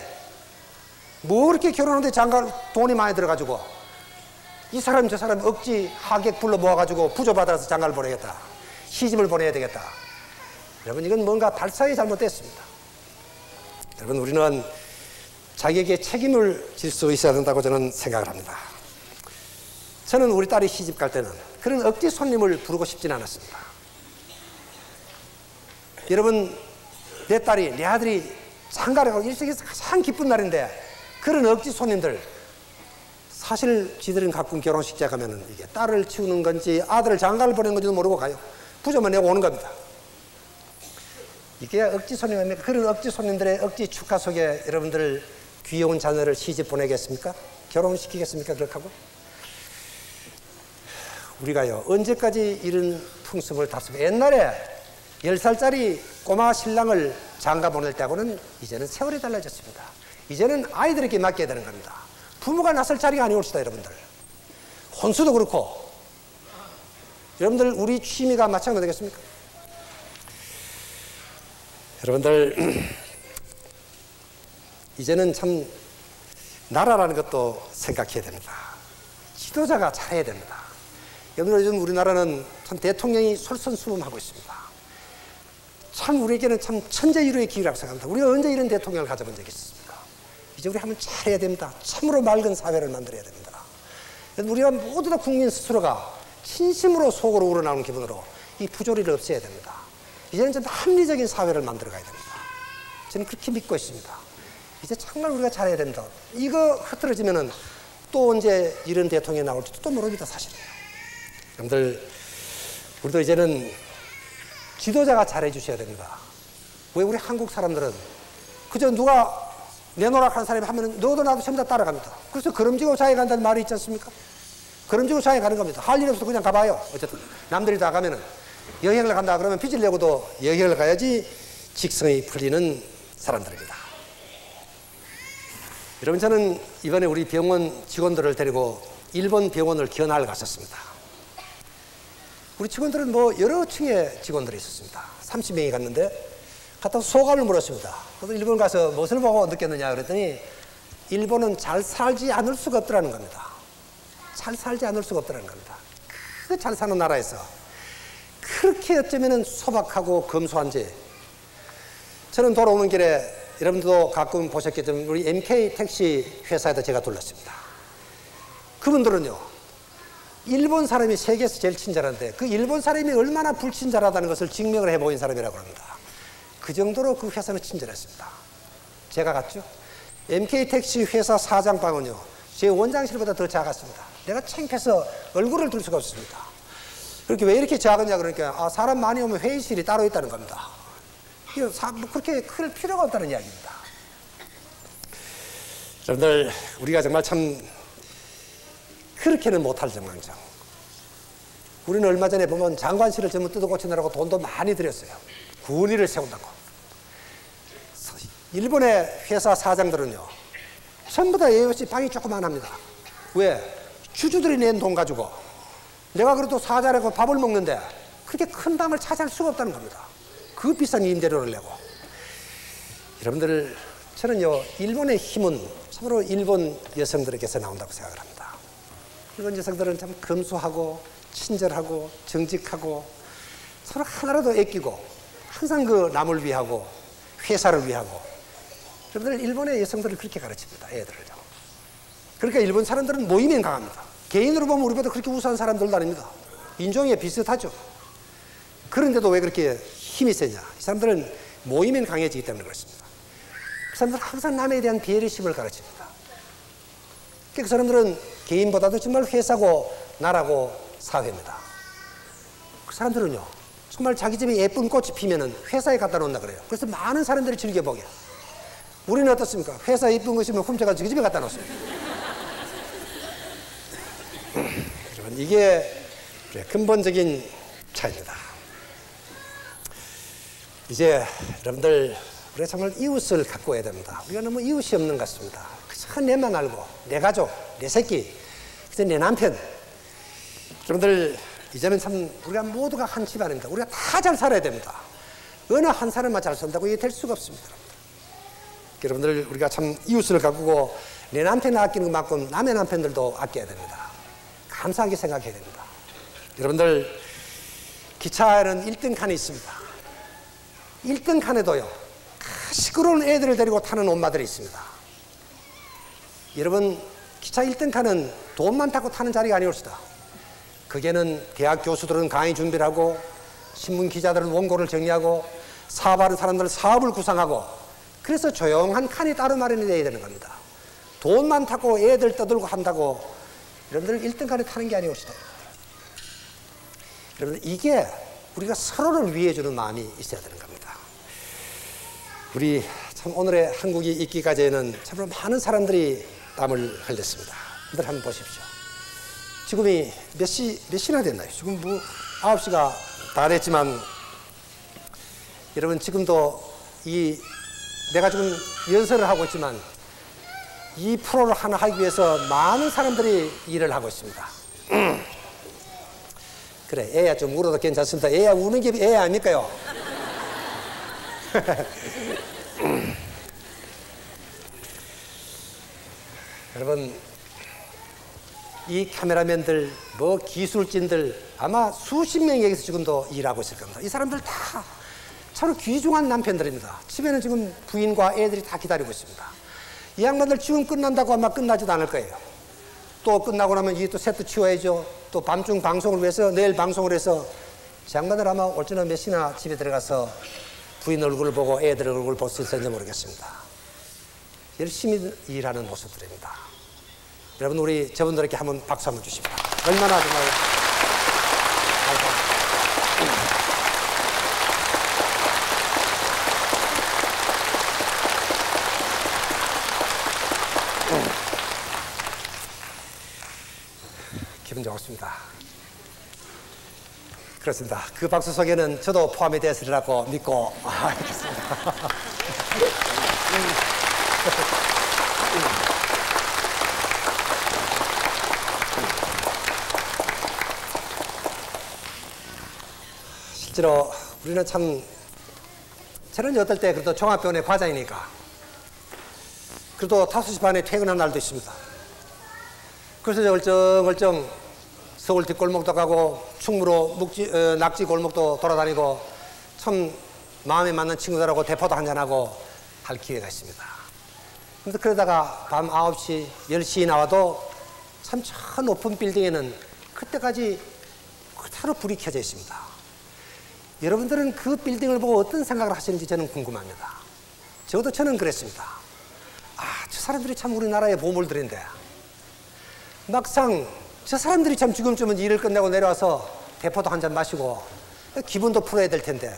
뭐 그렇게 결혼하는데 장가 돈이 많이 들어가지고 이 사람 저 사람 억지 하객 불러 모아가지고 부조 받아서 장가를 보내겠다. 시집을 보내야 되겠다. 여러분, 이건 뭔가 발상이 잘못됐습니다. 여러분, 우리는 자기에게 책임을 질 수 있어야 된다고 저는 생각을 합니다. 저는 우리 딸이 시집 갈 때는 그런 억지 손님을 부르고 싶지는 않았습니다. 여러분, 내 딸이, 내 아들이 장가를 가고 일생에서 가장 기쁜 날인데 그런 억지 손님들, 사실 지들은 가끔 결혼식장 가면은 이게 딸을 치우는 건지 아들을 장가를 보내는 건지도 모르고 가요. 부조만 내고 오는 겁니다. 이게 억지 손님입니까? 그런 억지 손님들의 억지 축하 속에 여러분들 귀여운 자녀를 시집 보내겠습니까? 결혼시키겠습니까? 그렇게 하고? 우리가요, 언제까지 이런 풍습을 탔습니까? 옛날에 10살짜리 꼬마 신랑을 장가 보낼 때하고는 이제는 세월이 달라졌습니다. 이제는 아이들에게 맡겨야 되는 겁니다. 부모가 나설 자리가 아니올시다, 여러분들. 혼수도 그렇고. 여러분들, 우리 취미가 마찬가지 되겠습니까? 여러분들, 이제는 참 나라라는 것도 생각해야 됩니다. 지도자가 잘해야 됩니다. 여러분, 요즘 우리나라는 참 대통령이 솔선수범하고 있습니다. 참 우리에게는 참 천재일우의 기회라고 생각합니다. 우리가 언제 이런 대통령을 가져본 적이 있습니까? 이제 우리 한번 잘해야 됩니다. 참으로 맑은 사회를 만들어야 됩니다. 우리가 모두 다 국민 스스로가 진심으로 속으로 우러나오는 기분으로 이 부조리를 없애야 됩니다. 이제는 좀 합리적인 사회를 만들어가야 됩니다. 저는 그렇게 믿고 있습니다. 이제 정말 우리가 잘해야 된다. 이거 흐트러지면은 또 언제 이런 대통령이 나올지도 또 모릅니다, 사실이에요. 여러분들, 우리도 이제는 지도자가 잘해 주셔야 됩니다. 왜 우리 한국 사람들은 그저 누가 내놓으라 하는 사람이 하면 너도 나도 전부 다 따라갑니다. 그래서 걸음지고 자에 간다는 말이 있지 않습니까? 걸음지고 자에 가는 겁니다. 할 일 없어서 그냥 가봐요. 어쨌든 남들이 다 가면은 여행을 간다 그러면 빚을 내고도 여행을 가야지 직성이 풀리는 사람들입니다. 여러분, 저는 이번에 우리 병원 직원들을 데리고 일본 병원을 견학을 갔었습니다. 우리 직원들은 뭐 여러 층의 직원들이 있었습니다. 30명이 갔는데 갔다 소감을 물었습니다. 그래서 일본 가서 무엇을 보고 느꼈느냐 그랬더니 일본은 잘 살지 않을 수가 없더라는 겁니다. 잘 살지 않을 수가 없더라는 겁니다. 그 잘 사는 나라에서 그렇게 어쩌면은 소박하고 검소한지. 저는 돌아오는 길에 여러분들도 가끔 보셨겠지만 우리 MK 택시 회사에도 제가 둘렀습니다. 그분들은요, 일본 사람이 세계에서 제일 친절한데 그 일본 사람이 얼마나 불친절하다는 것을 증명을 해보인 사람이라고 합니다. 그 정도로 그 회사는 친절했습니다. 제가 갔죠. MK 택시 회사 사장방은요, 제 원장실보다 더 작았습니다. 내가 창피해서 얼굴을 들 수가 없습니다. 그렇게 왜 이렇게 작으냐 그러니까 사람 많이 오면 회의실이 따로 있다는 겁니다. 그렇게 클 필요가 없다는 이야기입니다. 여러분들, 우리가 정말 참 그렇게는 못할 정황이죠. 우리는 얼마 전에 보면 장관실을 전부 뜯어 고치느라고 돈도 많이 들였어요. 군의를 세운다고. 일본의 회사 사장들은요, 전부 다 예의 없이 방이 조그만합니다. 왜? 주주들이 낸 돈 가지고 내가 그래도 사자라고 밥을 먹는데 그렇게 큰 방을 차지할 수가 없다는 겁니다. 그 비싼 임대료를 내고. 여러분들, 저는요, 일본의 힘은 참으로 일본 여성들에게서 나온다고 생각을 합니다. 일본 여성들은 참 검소하고 친절하고 정직하고 서로 하나라도 아끼고 항상 그 남을 위하고 회사를 위하고. 여러분들, 일본의 여성들을 그렇게 가르칩니다, 애들을요. 그러니까 일본 사람들은 모임엔 강합니다. 개인으로 보면 우리보다 그렇게 우수한 사람들도 아닙니다. 인종이 비슷하죠. 그런데도 왜 그렇게 힘이 세냐? 이 사람들은 모임엔 강해지기 때문에 그렇습니다. 그 사람들은 항상 남에 대한 배려심을 가르칩니다. 그 사람들은 개인보다도 정말 회사고 나라고 사회입니다. 그 사람들은요, 정말 자기 집에 예쁜 꽃이 피면은 회사에 갖다 놓는다 그래요. 그래서 많은 사람들이 즐겨보게. 우리는 어떻습니까? 회사에 예쁜 것이면 훔쳐가지고 집에 갖다 놓습니다. 여러분, 이게 근본적인 차이입니다. 이제 여러분들, 우리가 정말 이웃을 가꿔야 됩니다. 우리가 너무 이웃이 없는 것 같습니다. 그저 내만 알고, 내 가족, 내 새끼, 그래서 내 남편. 여러분들, 이제는 참 우리가 모두가 한 집안입니다. 우리가 다 잘 살아야 됩니다. 어느 한 사람만 잘 산다고 이게 될 수가 없습니다. 여러분들, 우리가 참 이웃을 가꾸고 내 남편을 아끼는 것만큼 남의 남편들도 아껴야 됩니다. 감사하게 생각해야 됩니다. 여러분들, 기차에는 1등 칸이 있습니다. 1등 칸에도요, 시끄러운 애들을 데리고 타는 엄마들이 있습니다. 여러분, 기차 1등 칸은 돈만 타고 타는 자리가 아니올시다. 거기에는 대학 교수들은 강의 준비를 하고, 신문 기자들은 원고를 정리하고, 사업하는 사람들은 사업을 구상하고, 그래서 조용한 칸이 따로 마련이 되어야 되는 겁니다. 돈만 타고 애들 떠들고 한다고 여러분들 1등 칸에 타는 게 아니옵시다. 여러분들, 이게 우리가 서로를 위해주는 마음이 있어야 되는 겁니다. 우리 참 오늘의 한국이 있기까지는 참으로 많은 사람들이 땀을 흘렸습니다. 여러분들 한번 보십시오. 지금이 몇 시나 됐나요? 지금 뭐 9시가 다 됐지만, 여러분, 지금도 내가 지금 연설을 하고 있지만 이 프로를 하나 하기 위해서 많은 사람들이 일을 하고 있습니다. 그래, 애야 좀 울어도 괜찮습니다. 애야 우는 게 애 아닙니까요? 여러분, 이 카메라맨들, 뭐 기술진들 아마 수십 명이 여기서 지금도 일하고 있을 겁니다. 이 사람들 다 참으로 귀중한 남편들입니다. 집에는 지금 부인과 애들이 다 기다리고 있습니다. 이 양반들 지금 끝난다고 아마 끝나지도 않을 거예요. 또 끝나고 나면 이 또 세트 치워야죠. 또 밤중 방송을 위해서 내일 방송을 해서 제 양반들 아마 올저녁 몇 시나 집에 들어가서 부인 얼굴을 보고 애들 얼굴을 볼 수 있을지 모르겠습니다. 열심히 일하는 모습들입니다. 여러분, 우리 저분들에게 한번 박수 한번 주십시오. 얼마나 정말 감사합니다. 기분 좋습니다. 그렇습니다. 그 박수 속에는 저도 포함이 되었으리라고 믿고 있겠습니다. 실제로 우리는 참, 저는 어떨 때 그래도 종합병원의 과장이니까 그래도 5시 반에 퇴근한 날도 있습니다. 그래서 얼쩡얼쩡 서울 뒷골목도 가고 충무로 낙지 골목도 돌아다니고 참 마음에 맞는 친구들하고 대포도 한잔하고 할 기회가 있습니다. 그런데 그러다가 밤 9시, 10시 나와도 참 저 높은 빌딩에는 그때까지 그대로 불이 켜져 있습니다. 여러분들은 그 빌딩을 보고 어떤 생각을 하시는지 저는 궁금합니다. 적어도 저는 그랬습니다. 아, 저 사람들이 참 우리나라의 보물들인데 막상 저 사람들이 참 지금쯤은 일을 끝내고 내려와서 대포도 한잔 마시고 기분도 풀어야 될 텐데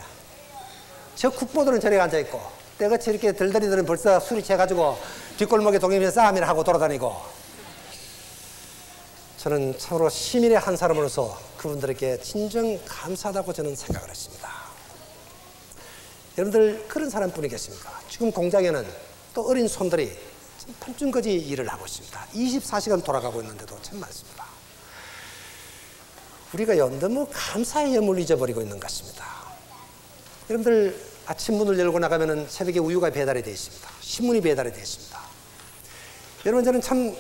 저 국보들은 저리 앉아있고 때같이 이렇게 들들이들은 벌써 술이 취해가지고 뒷골목에 동이면서 싸움이나 하고 돌아다니고, 저는 참으로 시민의 한 사람으로서 그분들에게 진정 감사하다고 저는 생각을 했습니다. 여러분들 그런 사람뿐이 계십니까? 지금 공장에는 또 어린 손들이 참 밤중까지 일을 하고 있습니다. 24시간 돌아가고 있는데도 참 많습니다. 우리가요, 너무 감사의 염을 잊어버리고 있는 것 같습니다. 여러분들 아침 문을 열고 나가면은 새벽에 우유가 배달이 되어 있습니다. 신문이 배달이 되어 있습니다. 여러분, 저는 참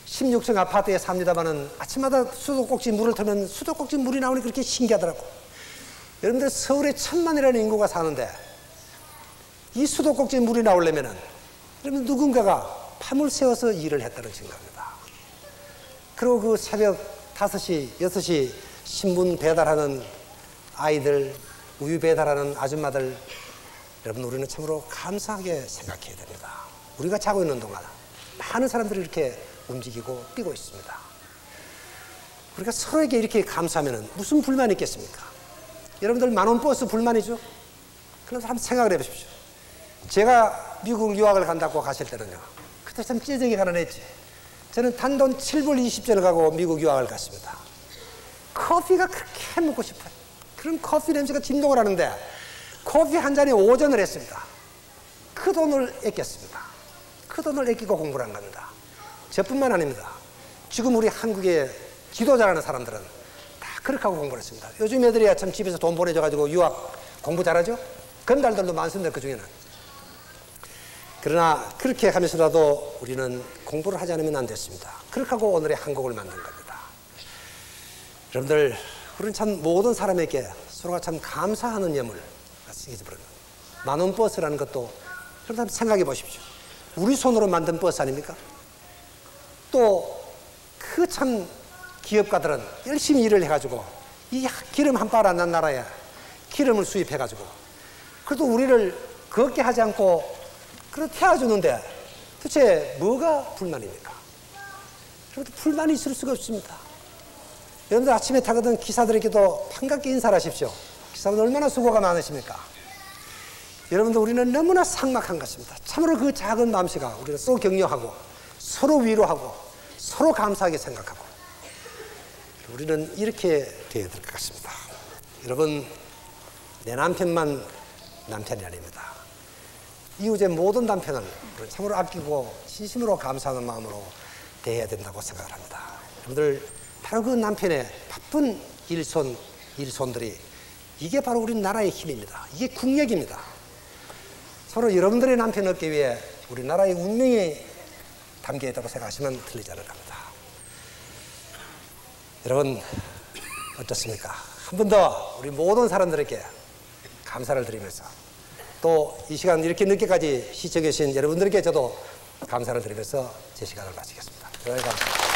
16층 아파트에 삽니다만은 아침마다 수도꼭지 물을 틀면 수도꼭지 물이 나오니 그렇게 신기하더라고. 여러분들 서울에 1000만이라는 인구가 사는데 이 수도꼭지 물이 나오려면은 여러분 누군가가 밤을 새워서 일을 했다는 증거입니다. 그리고 그 새벽 5시, 6시 신문 배달하는 아이들, 우유 배달하는 아줌마들, 여러분 우리는 참으로 감사하게 생각해야 됩니다. 우리가 자고 있는 동안 많은 사람들이 이렇게 움직이고 뛰고 있습니다. 우리가 서로에게 이렇게 감사하면 무슨 불만이 있겠습니까? 여러분들 만원 버스 불만이죠? 그래서 한번 생각을 해보십시오. 제가 미국 유학을 간다고 가실 때는요, 그때 참 찌질하게 가난했지. 저는 단돈 7불 20전을 가고 미국 유학을 갔습니다. 커피가 그렇게 먹고 싶어요. 그런 커피 냄새가 진동을 하는데 커피 한 잔에 5전을 했습니다. 그 돈을 아꼈습니다. 그 돈을 아끼고 공부를 한 겁니다. 저뿐만 아닙니다. 지금 우리 한국의 기도 잘하는 사람들은 다 그렇게 하고 공부를 했습니다. 요즘 애들이야 참 집에서 돈 보내줘가지고 유학 공부 잘하죠? 건달들도 많습니다. 그 중에는. 그러나 그렇게 하면서라도 우리는 공부를 하지 않으면 안 됐습니다. 그렇게 하고 오늘의 한국을 만든 겁니다. 여러분들, 우리는 참 모든 사람에게 서로가 참 감사하는 예물 잊어버립니다. 만원 버스라는 것도 여러분 한번 생각해 보십시오. 우리 손으로 만든 버스 아닙니까? 또 그 참 기업가들은 열심히 일을 해가지고 이 기름 한 발 안 난 나라에 기름을 수입해가지고 그래도 우리를 걷게 하지 않고 그렇게 태워주는데 도대체 뭐가 불만입니까? 여러분 불만이 있을 수가 없습니다. 여러분들 아침에 타거든 기사들에게도 반갑게 인사를 하십시오. 기사들 얼마나 수고가 많으십니까? 여러분들 우리는 너무나 삭막한 것입니다. 참으로 그 작은 마음씨가 우리를 서로 격려하고 서로 위로하고 서로 감사하게 생각하고 우리는 이렇게 되어야 될 것 같습니다. 여러분, 내 남편만 남편이 아닙니다. 이웃의 모든 남편은 참으로 아끼고 진심으로 감사하는 마음으로 대해야 된다고 생각을 합니다. 여러분들 바로 그 남편의 바쁜 일손들이 이게 바로 우리 나라의 힘입니다. 이게 국력입니다. 서로 여러분들의 남편 얻기 위해 우리나라의 운명이 담겨 있다고 생각하시면 틀리지 않을 겁니다. 여러분 어떻습니까? 한 번 더 우리 모든 사람들에게 감사를 드리면서 또 이 시간 이렇게 늦게까지 시청해 주신 여러분들께 저도 감사를 드리면서 제 시간을 마치겠습니다. 감사합니다.